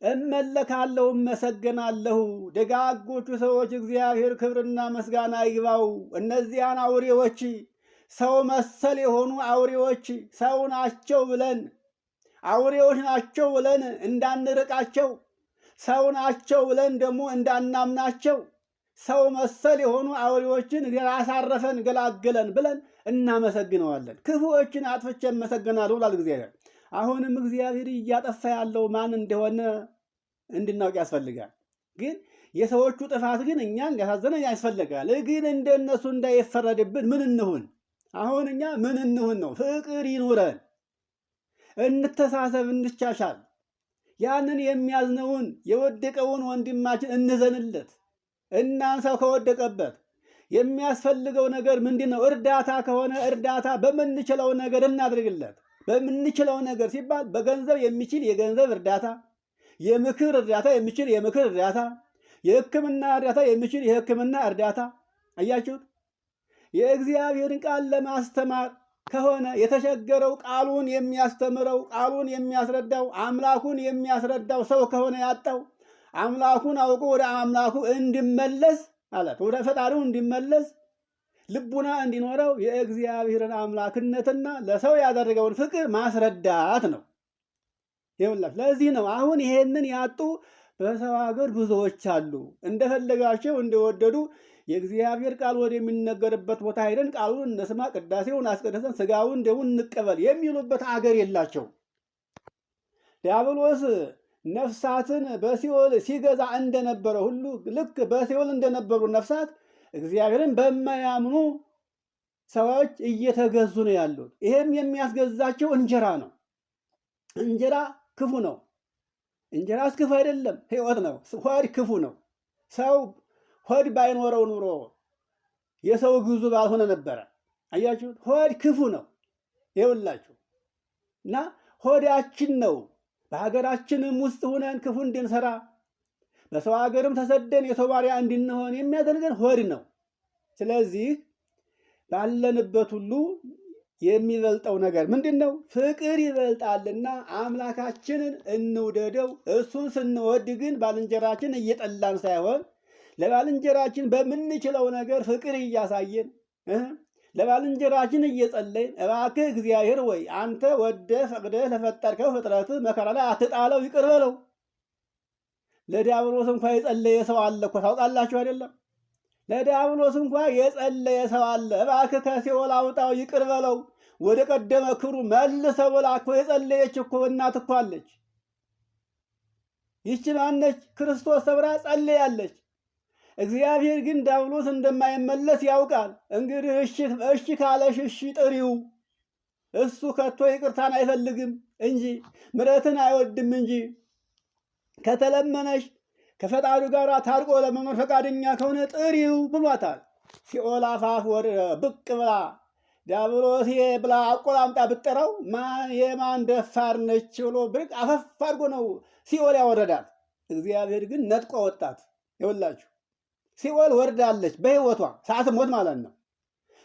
እመለካለሁ፣ እመሰገናለሁ። ደጋጎቹ ሰዎች እግዚአብሔር ክብርና ምስጋና ይግባው። እነዚያን አውሬዎች ሰው መሰል የሆኑ አውሬዎች ሰው ናቸው ብለን አውሬዎች ናቸው ብለን እንዳንርቃቸው፣ ሰው ናቸው ብለን ደግሞ እንዳናምናቸው ሰው መሰል የሆኑ አውሬዎችን አሳረፈን ገላገለን ብለን እናመሰግነዋለን። ክፉዎችን አጥፍቼ እመሰገናለሁ ብሏል እግዚአብሔር። አሁንም እግዚአብሔር እያጠፋ ያለው ማን እንደሆነ እንድናውቅ ያስፈልጋል። ግን የሰዎቹ ጥፋት ግን እኛን ሊያሳዝነን ያስፈልጋል። ግን እንደነሱ እንዳይፈረድብን ምን እንሁን? አሁን እኛ ምን እንሁን ነው? ፍቅር ይኑረን፣ እንተሳሰብ፣ እንቻቻል። ያንን የሚያዝነውን የወደቀውን ወንድማችን እንዘንለት፣ እናንሳው ከወደቀበት። የሚያስፈልገው ነገር ምንድን ነው? እርዳታ ከሆነ እርዳታ በምንችለው ነገር እናድርግለት። በምንችለው ነገር ሲባል በገንዘብ የሚችል የገንዘብ እርዳታ፣ የምክር እርዳታ የሚችል የምክር እርዳታ፣ የሕክምና እርዳታ የሚችል የሕክምና እርዳታ። አያችሁት? የእግዚአብሔርን ቃል ለማስተማር ከሆነ የተቸገረው ቃሉን የሚያስተምረው ቃሉን የሚያስረዳው አምላኩን የሚያስረዳው ሰው ከሆነ ያጣው አምላኩን አውቆ ወደ አምላኩ እንዲመለስ ማለት ወደ ፈጣሪው እንዲመለስ ልቡና እንዲኖረው የእግዚአብሔርን አምላክነትና ለሰው ያደረገውን ፍቅር ማስረዳት ነው። ይኸውላችሁ ለዚህ ነው አሁን ይሄንን ያጡ በሰው ሀገር ብዙዎች አሉ። እንደፈለጋቸው እንደወደዱ የእግዚአብሔር ቃል ወደሚነገርበት ቦታ ሄደን ቃሉን እንስማ፣ ቅዳሴውን አስቀድሰን ስጋውን ደሙን እንቀበል የሚሉበት አገር የላቸው። ዲያብሎስ ነፍሳትን በሲኦል ሲገዛ እንደነበረ ሁሉ ልክ በሲኦል እንደነበሩ ነፍሳት እግዚአብሔርን በማያምኑ ሰዎች እየተገዙ ነው ያሉት። ይሄም የሚያስገዛቸው እንጀራ ነው። እንጀራ ክፉ ነው። እንጀራስ ክፉ አይደለም፣ ሕይወት ነው። ሆድ ክፉ ነው። ሰው ሆድ ባይኖረው ኑሮ የሰው ግዙ ባልሆነ ነበረ። አያችሁ፣ ሆድ ክፉ ነው። ይኸውላችሁ እና ሆዳችን ነው በሀገራችንም ውስጥ ሆነን ክፉ እንድንሰራ በሰው ሀገርም ተሰደን የሰው ባሪያ እንድንሆን የሚያደርገን ሆድ ነው። ስለዚህ ባለንበት ሁሉ የሚበልጠው ነገር ምንድን ነው? ፍቅር ይበልጣልና አምላካችንን እንውደደው። እሱን ስንወድ ግን ባልንጀራችን እየጠላን ሳይሆን ለባልንጀራችን በምንችለው ነገር ፍቅር እያሳየን ለባልንጀራችን እየጸለይን እባክህ እግዚአብሔር ወይ አንተ ወደህ ፈቅደህ ለፈጠርከው ፍጥረት መከራ ላይ አትጣለው፣ ይቅር በለው። ለዲያብሎስ እንኳ የጸለየ ሰው አለ እኮ ታውቃላችሁ አይደለም? ለዲያብሎስ እንኳ የጸለየ ሰው አለ። እባክህ ከሲኦል አውጣው፣ ይቅር በለው፣ ወደ ቀደመ ክብሩ መልሰው ብላ እኮ የጸለየች እኮ እናት እኮ አለች። ይህች ማነች? ክርስቶስ ተብራ ጸልያለች። እግዚአብሔር ግን ዲያብሎስ እንደማይመለስ ያውቃል። እንግዲህ እሺ ካለሽ እሺ ጥሪው። እሱ ከቶ ይቅርታን አይፈልግም እንጂ ምሕረትን አይወድም እንጂ ከተለመነሽ ከፈጣሪው ጋር ታርቆ ለመኖር ፈቃደኛ ከሆነ ጥሪው ብሏታል። ሲኦል አፋፍ ብቅ ብላ ዲያብሎስ ብላ አቆላምጣ ብጠራው የማን ደፋር ነች ብሎ ብቅ አፈፍ አድርጎ ነው ሲኦል ያወረዳት። እግዚአብሔር ግን ነጥቆ ወጣት። ይኸውላችሁ ሲኦል ወርዳለች በሕይወቷ ሳትሞት ማለት ነው።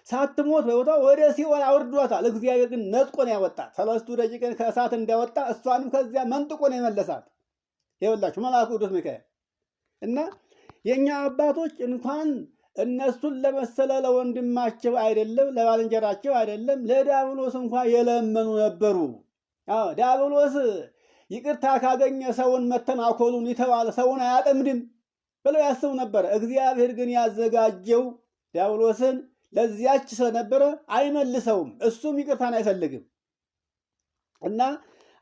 ሳትሞት በሕይወቷ ወደ ሲኦል አውርዷታል። እግዚአብሔር ግን ነጥቆ ነው ያወጣት። 3 ደቂቃን ከእሳት እንዳወጣ እሷንም ከዚያ መንጥቆ ነው የመለሳት። ይኸውላችሁ መልአኩ ቅዱስ ሚካኤል እና የኛ አባቶች እንኳን እነሱን ለመሰለ ለወንድማቸው አይደለም ለባልንጀራቸው አይደለም ለዲያብሎስ እንኳን የለመኑ ነበሩ። አዎ ዲያብሎስ ይቅርታ ካገኘ ሰውን መተናኮሉን ይተዋል፣ ሰውን አያጠምድም ብለው ያስቡ ነበር። እግዚአብሔር ግን ያዘጋጀው ዲያብሎስን ለዚያች ስለነበረ አይመልሰውም። እሱም ይቅርታን አይፈልግም። እና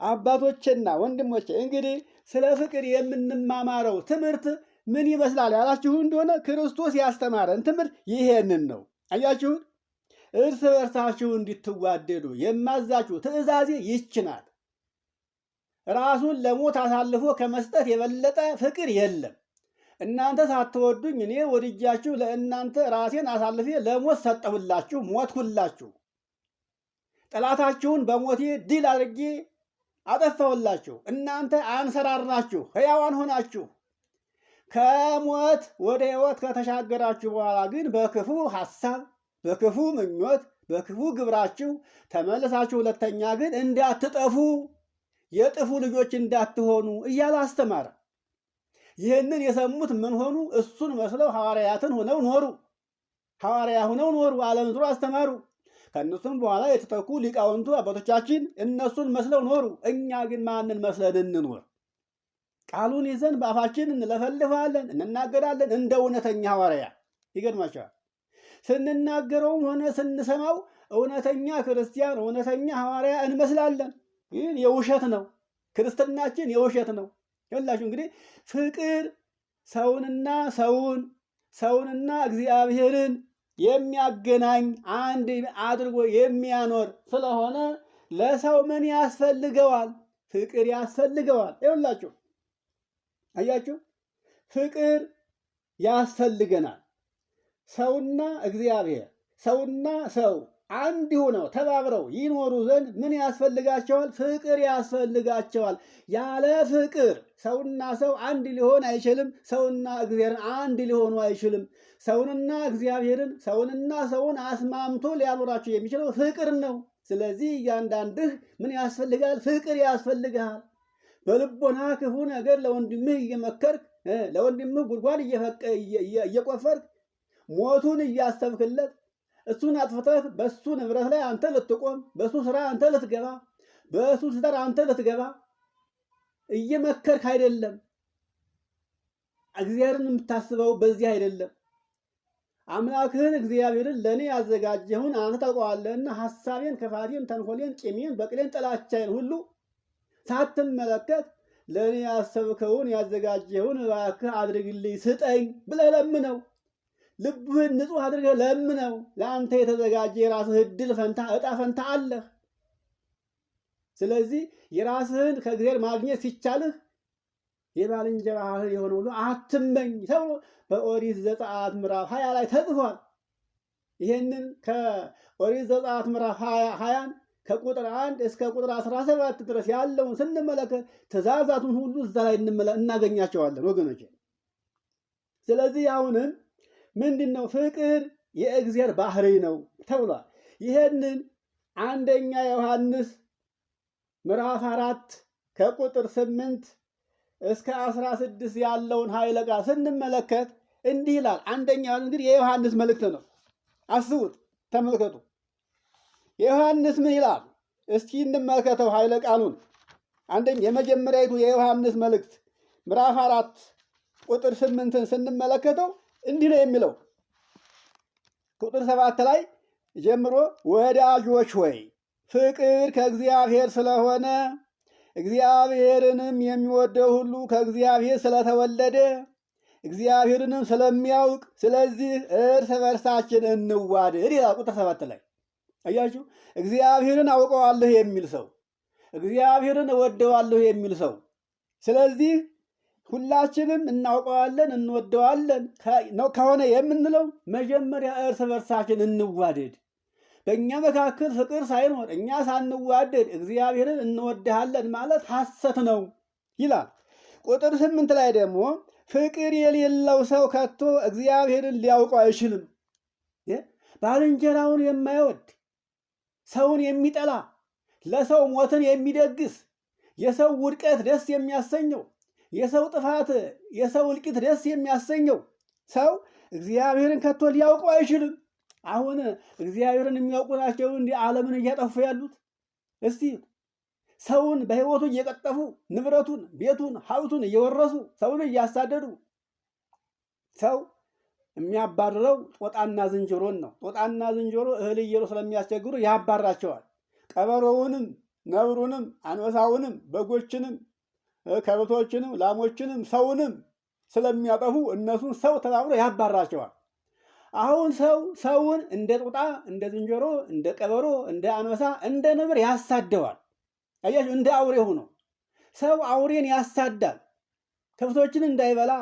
አባቶችና ወንድሞቼ እንግዲህ ስለ ፍቅር የምንማማረው ትምህርት ምን ይመስላል ያላችሁ እንደሆነ ክርስቶስ ያስተማረን ትምህርት ይሄንን ነው። አያችሁት? እርስ በርሳችሁ እንድትዋደዱ የማዛችሁ ትእዛዜ ይህች ናት። ራሱን ለሞት አሳልፎ ከመስጠት የበለጠ ፍቅር የለም። እናንተ ሳትወዱኝ እኔ ወድጃችሁ ለእናንተ ራሴን አሳልፌ ለሞት ሰጠሁላችሁ፣ ሞትሁላችሁ። ጠላታችሁን በሞቴ ድል አድርጌ አጠፋሁላችሁ። እናንተ አንሰራራችሁ፣ ሕያዋን ሆናችሁ ከሞት ወደ ሕይወት ከተሻገራችሁ በኋላ ግን በክፉ ሐሳብ፣ በክፉ ምኞት፣ በክፉ ግብራችሁ ተመልሳችሁ ሁለተኛ ግን እንዳትጠፉ የጥፉ ልጆች እንዳትሆኑ እያለ አስተማረ። ይህንን የሰሙት ምን ሆኑ? እሱን መስለው ሐዋርያትን ሆነው ኖሩ። ሐዋርያ ሆነው ኖሩ፣ ዓለም ዙሮ አስተማሩ። ከእነሱም በኋላ የተተኩ ሊቃውንቱ አባቶቻችን እነሱን መስለው ኖሩ። እኛ ግን ማንን መስለን እንኖር? ቃሉን ይዘን በአፋችን እንለፈልፋለን፣ እንናገራለን እንደ እውነተኛ ሐዋርያ። ይገርማቸዋል። ስንናገረውም ሆነ ስንሰማው እውነተኛ ክርስቲያን፣ እውነተኛ ሐዋርያ እንመስላለን። ግን የውሸት ነው። ክርስትናችን የውሸት ነው። ይኸውላችሁ እንግዲህ ፍቅር ሰውንና እግዚአብሔርን የሚያገናኝ አንድ አድርጎ የሚያኖር ስለሆነ ለሰው ምን ያስፈልገዋል? ፍቅር ያስፈልገዋል። ይኸውላችሁ አያችሁ፣ ፍቅር ያስፈልገናል። ሰውና እግዚአብሔር፣ ሰውና ሰው አንድ ሆነው ተባብረው ይኖሩ ዘንድ ምን ያስፈልጋቸዋል? ፍቅር ያስፈልጋቸዋል። ያለ ፍቅር ሰውና ሰው አንድ ሊሆን አይችልም። ሰውና እግዚአብሔርን አንድ ሊሆኑ አይችልም። ሰውንና እግዚአብሔርን፣ ሰውንና ሰውን አስማምቶ ሊያኖራቸው የሚችለው ፍቅር ነው። ስለዚህ እያንዳንድህ ምን ያስፈልጋል? ፍቅር ያስፈልግሃል። በልቦና ክፉ ነገር ለወንድምህ እየመከርክ ለወንድምህ ጉድጓድ እየቆፈርክ ሞቱን እያሰብክለት እሱን አጥፍተህ በሱ ንብረት ላይ አንተ ልትቆም፣ በሱ ስራ አንተ ልትገባ፣ በሱ ትዳር አንተ ልትገባ እየመከርክ አይደለም። እግዚአብሔርን የምታስበው በዚህ አይደለም። አምላክህን እግዚአብሔርን ለእኔ ያዘጋጀውን አንተ ታውቀዋለህና ሐሳቤን፣ ክፋቴን፣ ተንኮሌን፣ ቂሜን፣ በቀሌን፣ ጥላቻዬን ሁሉ ሳትመለከት ለእኔ ያሰብከውን ያዘጋጀውን እባክህ አድርግልኝ ስጠኝ ብለህ ለምነው። ልብህን ንጹሕ አድርገህ ለምነው። ለአንተ የተዘጋጀ የራስህ እድል ፈንታ እጣ ፈንታ አለህ። ስለዚህ የራስህን ከእግዚአብሔር ማግኘት ሲቻልህ የባልንጀራህን የሆነ ሁሉ አትመኝ ተብሎ በኦሪት ዘጸአት ምዕራፍ 20 ላይ ተጽፏል። ይህንን ከኦሪት ዘጸአት ምዕራፍ 20 ከቁጥር 1 እስከ ቁጥር 17 ድረስ ያለውን ስንመለከት ትእዛዛቱን ሁሉ እዛ ላይ እናገኛቸዋለን ወገኖች። ስለዚህ አሁንም ምንድን ነው? ፍቅር የእግዚአብሔር ባህሪ ነው ተብሏል። ይህንን አንደኛ ዮሐንስ ምዕራፍ 4 ከቁጥር 8 እስከ 16 ያለውን ኃይለ ቃል ስንመለከት እንዲህ ይላል። አንደኛ እንግዲህ የዮሐንስ መልእክት ነው። አስቡት፣ ተመልከቱ። የዮሐንስ ምን ይላል? እስኪ እንመልከተው ኃይለ ቃሉን። የመጀመሪያይቱ የዮሐንስ መልእክት ምዕራፍ 4 ቁጥር 8ን ስንመለከተው እንዲህ ነው የሚለው። ቁጥር 7 ላይ ጀምሮ ወዳጆች ሆይ ፍቅር ከእግዚአብሔር ስለሆነ እግዚአብሔርንም የሚወደው ሁሉ ከእግዚአብሔር ስለተወለደ እግዚአብሔርንም ስለሚያውቅ ስለዚህ እርስ በርሳችን እንዋደድ ይላል። ቁጥር 7 ላይ አያችሁ፣ እግዚአብሔርን አውቀዋለሁ የሚል ሰው፣ እግዚአብሔርን እወደዋለሁ የሚል ሰው፣ ስለዚህ ሁላችንም እናውቀዋለን እንወደዋለን ከሆነ የምንለው መጀመሪያ እርስ በርሳችን እንዋደድ። በእኛ መካከል ፍቅር ሳይኖር እኛ ሳንዋደድ እግዚአብሔርን እንወድሃለን ማለት ሐሰት ነው ይላል። ቁጥር 8 ላይ ደግሞ ፍቅር የሌለው ሰው ከቶ እግዚአብሔርን ሊያውቀው አይችልም። ባልንጀራውን የማይወድ ሰውን የሚጠላ ለሰው ሞትን የሚደግስ የሰው ውድቀት ደስ የሚያሰኘው የሰው ጥፋት የሰው እልቂት ደስ የሚያሰኘው ሰው እግዚአብሔርን ከቶ ሊያውቀው አይችልም። አሁን እግዚአብሔርን የሚያውቁ ናቸው እንዲህ ዓለምን እያጠፉ ያሉት። እስቲ ሰውን በሕይወቱ እየቀጠፉ ንብረቱን፣ ቤቱን፣ ሀብቱን እየወረሱ ሰውን እያሳደዱ ሰው የሚያባርረው ጦጣና ዝንጀሮን ነው። ጦጣና ዝንጀሮ እህል እየሩ ስለሚያስቸግሩ ያባራቸዋል። ቀበሮውንም፣ ነብሩንም፣ አንበሳውንም፣ በጎችንም፣ ከብቶችንም፣ ላሞችንም ሰውንም ስለሚያጠፉ እነሱን ሰው ተባብሮ ያባራቸዋል። አሁን ሰውን እንደ ጦጣ፣ እንደ ዝንጀሮ፣ እንደ ቀበሮ፣ እንደ አንበሳ፣ እንደ ነብር ያሳደዋል። አያችሁ፣ እንደ አውሬ ሆኖ ሰው አውሬን ያሳዳል። ከብቶችን እንዳይበላ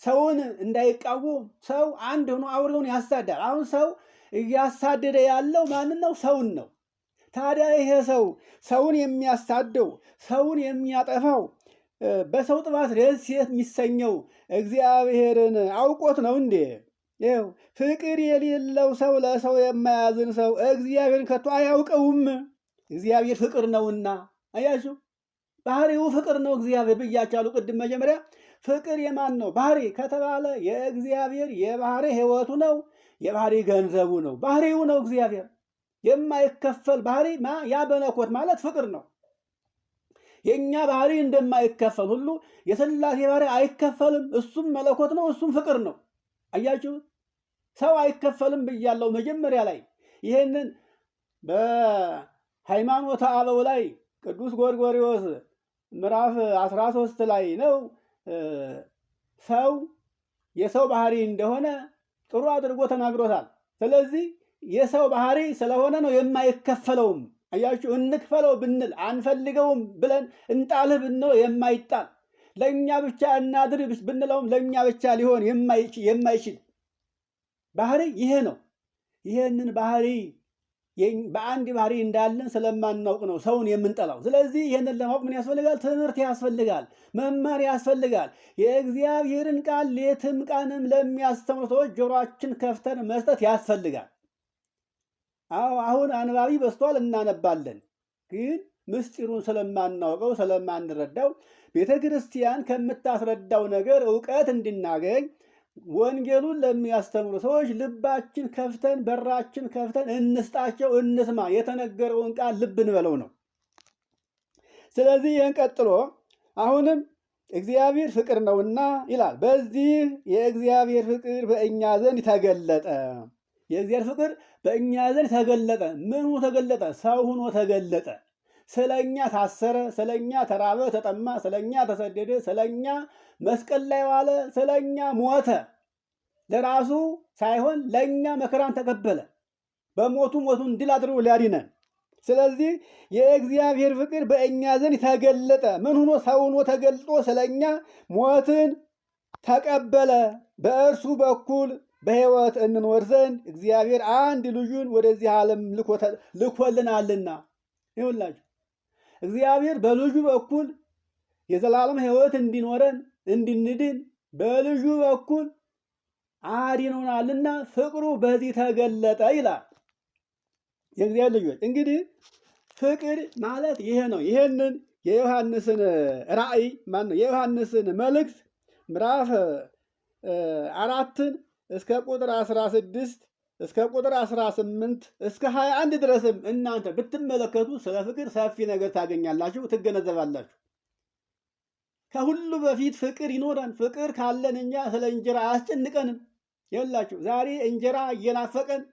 ሰውን እንዳይቃወም ሰው አንድ ሆኖ አውሬውን ያሳዳል። አሁን ሰው እያሳደደ ያለው ማንን ነው? ሰውን ነው። ታዲያ ይሄ ሰውን የሚያሳደው ሰውን የሚያጠፋው በሰው ጥፋት ደስ የሚሰኘው እግዚአብሔርን አውቆት ነው እንዴ? ይኸው ፍቅር የሌለው ሰው ለሰው የማያዝን ሰው እግዚአብሔርን ከቶ አያውቀውም። እግዚአብሔር ፍቅር ነውና። አያችሁ፣ ባህሪው ፍቅር ነው እግዚአብሔር ብያቻሉ ቅድም መጀመሪያ። ፍቅር የማን ነው ባህሪ ከተባለ የእግዚአብሔር የባህሪ ሕይወቱ ነው፣ የባህሪ ገንዘቡ ነው፣ ባህሪው ነው እግዚአብሔር። የማይከፈል ባህሪ ያ በመለኮት ማለት ፍቅር ነው። የእኛ ባህሪ እንደማይከፈል ሁሉ የሥላሴ ባህሪ አይከፈልም። እሱም መለኮት ነው፣ እሱም ፍቅር ነው። አያችሁ፣ ሰው አይከፈልም ብያለው መጀመሪያ ላይ። ይሄንን በሃይማኖተ አበው ላይ ቅዱስ ጎርጎርዮስ ምዕራፍ 13 ላይ ነው ሰው የሰው ባህሪ እንደሆነ ጥሩ አድርጎ ተናግሮታል። ስለዚህ የሰው ባህሪ ስለሆነ ነው የማይከፈለውም። አያችሁ፣ እንክፈለው ብንል አንፈልገውም ብለን እንጣልህ ብንለው የማይጣል፣ ለእኛ ብቻ እናድርግ ብንለውም ለእኛ ብቻ ሊሆን የማይችል ባህሪ ይሄ ነው። ይሄንን ባህሪ በአንድ ባህሪ እንዳለን ስለማናውቅ ነው ሰውን የምንጠላው። ስለዚህ ይህንን ለማወቅ ምን ያስፈልጋል? ትምህርት ያስፈልጋል፣ መማር ያስፈልጋል። የእግዚአብሔርን ቃል ሌትም ቀንም ለሚያስተምሩ ሰዎች ጆሮአችን ከፍተን መስጠት ያስፈልጋል። አሁን አንባቢ በዝቷል፣ እናነባለን። ግን ምስጢሩን ስለማናውቀው ስለማንረዳው ቤተ ክርስቲያን ከምታስረዳው ነገር እውቀት እንድናገኝ ወንጌሉን ለሚያስተምሩ ሰዎች ልባችን ከፍተን በራችን ከፍተን እንስጣቸው፣ እንስማ፣ የተነገረውን ቃል ልብ እንበለው ነው። ስለዚህ ይህን ቀጥሎ አሁንም እግዚአብሔር ፍቅር ነውና ይላል። በዚህ የእግዚአብሔር ፍቅር በእኛ ዘንድ ተገለጠ። የእግዚአብሔር ፍቅር በእኛ ዘንድ ተገለጠ። ምን ሆኖ ተገለጠ? ሰው ሆኖ ተገለጠ። ስለኛ ታሰረ፣ ስለኛ ተራበ፣ ተጠማ፣ ስለኛ ተሰደደ፣ ስለኛ መስቀል ላይ ዋለ፣ ስለኛ ሞተ። ለራሱ ሳይሆን ለኛ መከራን ተቀበለ። በሞቱ ሞቱን ድል አድርጎ ሊያድነን። ስለዚህ የእግዚአብሔር ፍቅር በእኛ ዘንድ ተገለጠ። ምን ሆኖ? ሰው ሆኖ ተገልጦ ስለኛ ሞትን ተቀበለ። በእርሱ በኩል በሕይወት እንኖር ዘንድ እግዚአብሔር አንድ ልጁን ወደዚህ ዓለም ልኮልናልና። ይሁላችሁ እግዚአብሔር በልጁ በኩል የዘላለም ሕይወት እንዲኖረን እንድንድን በልጁ በኩል አድኖናልና ፍቅሩ በዚህ ተገለጠ ይላል። የእግዚአብሔር ልጆች እንግዲህ ፍቅር ማለት ይሄ ነው። ይሄንን የዮሐንስን ራእይ የዮሐንስን መልእክት ምዕራፍ 4 እስከ ቁጥር 16 እስከ ቁጥር 18 እስከ 21 ድረስም እናንተ ብትመለከቱ ስለ ፍቅር ሰፊ ነገር ታገኛላችሁ፣ ትገነዘባላችሁ። ከሁሉ በፊት ፍቅር ይኖረን። ፍቅር ካለን እኛ ስለ እንጀራ አያስጨንቀንም። ይኸውላችሁ ዛሬ እንጀራ እየናፈቀን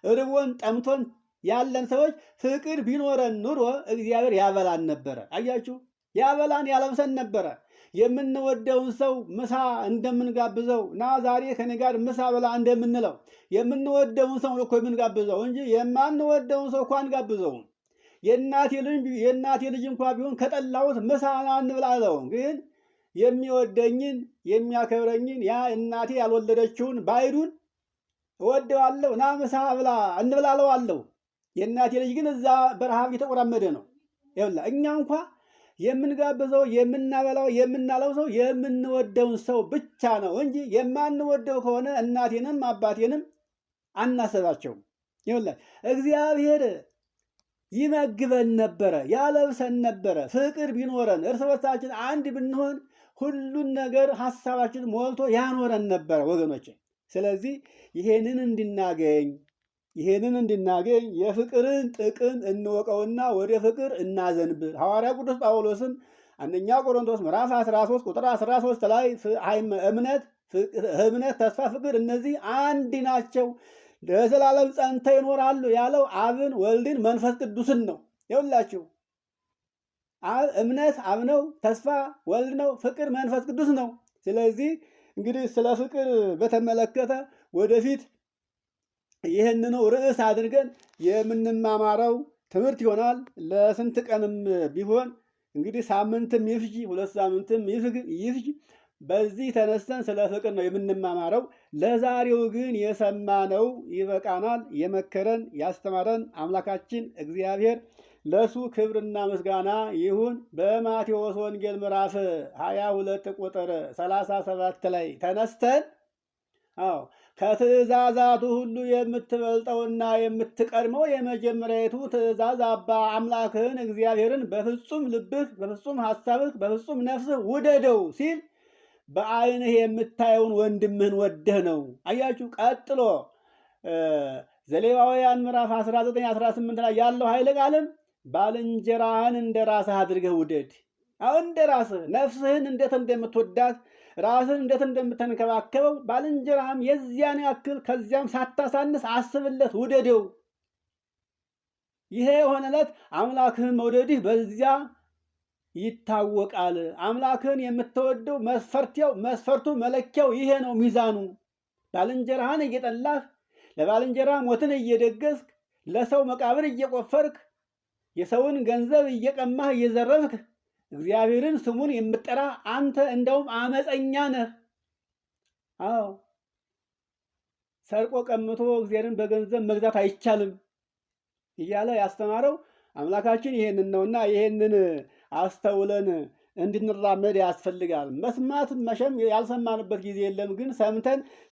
ርቦን ጠምቶን ያለን ሰዎች ፍቅር ቢኖረን ኑሮ እግዚአብሔር ያበላን ነበረ። አያችሁ፣ ያበላን ያለብሰን ነበረ። የምንወደውን ሰው ምሳ እንደምንጋብዘው እና ዛሬ ከኔ ጋር ምሳ በላ እንደምንለው የምንወደውን ሰው እኮ የምንጋብዘው እንጂ የማንወደውን ሰው እኮ አንጋብዘውም። የእናቴ ልጅ እንኳ ቢሆን ከጠላሁት ምሳ አንብላለው። ግን የሚወደኝን የሚያከብረኝን ያ እናቴ ያልወለደችውን ባይዱን እወደዋለሁ፣ ና ምሳ ብላ እንብላለው አለው። የእናቴ ልጅ ግን እዛ በረሃብ እየተቆራመደ ነው። ይኸውልህ እኛ እንኳ የምንጋብዘው የምናበላው የምናለብሰው የምንወደውን ሰው ብቻ ነው እንጂ የማንወደው ከሆነ እናቴንም አባቴንም አናስባቸውም። ይኸውልህ እግዚአብሔር ይመግበን ነበረ፣ ያለብሰን ነበረ። ፍቅር ቢኖረን እርስ በርሳችን አንድ ብንሆን ሁሉን ነገር ሀሳባችን ሞልቶ ያኖረን ነበረ ወገኖች። ስለዚህ ይሄንን እንድናገኝ የፍቅርን ጥቅም እንወቀውና ወደ ፍቅር እናዘንብል። ሐዋርያ ቅዱስ ጳውሎስም አንደኛ ቆሮንቶስ ምዕራፍ 13 ቁጥር 13 ላይ እምነት፣ ተስፋ፣ ፍቅር እነዚህ አንድ ናቸው ለዘላለም ጸንተው ይኖራሉ ያለው አብን፣ ወልድን፣ መንፈስ ቅዱስን ነው። ይኸውላችሁ እምነት አብ ነው፣ ተስፋ ወልድ ነው፣ ፍቅር መንፈስ ቅዱስ ነው። ስለዚህ እንግዲህ ስለ ፍቅር በተመለከተ ወደፊት ይህንኑ ርዕስ አድርገን የምንማማረው ትምህርት ይሆናል። ለስንት ቀንም ቢሆን እንግዲህ ሳምንትም ይፍጅ 2 ሳምንትም ይፍጅ በዚህ ተነስተን ስለ ፍቅር ነው የምንማማረው። ለዛሬው ግን የሰማነው ይበቃናል። የመከረን ያስተማረን አምላካችን እግዚአብሔር ለሱ ክብርና ምስጋና ይሁን። በማቴዎስ ወንጌል ምዕራፍ 22 ቁጥር 37 ላይ ተነስተን ከትእዛዛቱ ሁሉ የምትበልጠውና የምትቀድመው የመጀመሪያዊቱ ትእዛዝ አምላክህን እግዚአብሔርን በፍጹም ልብህ፣ በፍጹም ሐሳብህ፣ በፍጹም ነፍስህ ውደደው ሲል በዓይንህ የምታየውን ወንድምህን ወደህ ነው። አያችሁ። ቀጥሎ ዘሌዋውያን ምዕራፍ 19-18 ላይ ያለው ኃይለ ቃልም ባልንጀራህን እንደ ራስህ አድርገህ ውደድ። አሁን እንደ ራስህ ነፍስህን እንዴት እንደምትወዳት ራስህን እንዴት እንደምትንከባከበው ባልንጀራህም የዚያን ያክል ከዚያም ሳታሳንስ አስብለት፣ ውደደው። ይሄ የሆነለት አምላክህን መውደድህ በዚያ ይታወቃል። አምላክህን የምትወደው መስፈርቱ መለኪያው ይሄ ነው፣ ሚዛኑ። ባልንጀራህን እየጠላህ ለባልንጀራህ ሞትን እየደገስክ ለሰው መቃብር እየቆፈርክ የሰውን ገንዘብ እየቀማህ እየዘረፍክ እግዚአብሔርን ስሙን የምትጠራ አንተ እንደውም አመፀኛ ነህ። አዎ ሰርቆ ቀምቶ እግዚአብሔርን በገንዘብ መግዛት አይቻልም እያለ ያስተማረው አምላካችን ይሄንን ነውና ይሄንን አስተውለን እንድንራመድ ያስፈልጋል። መስማት መቼም ያልሰማንበት ጊዜ የለም፣ ግን ሰምተን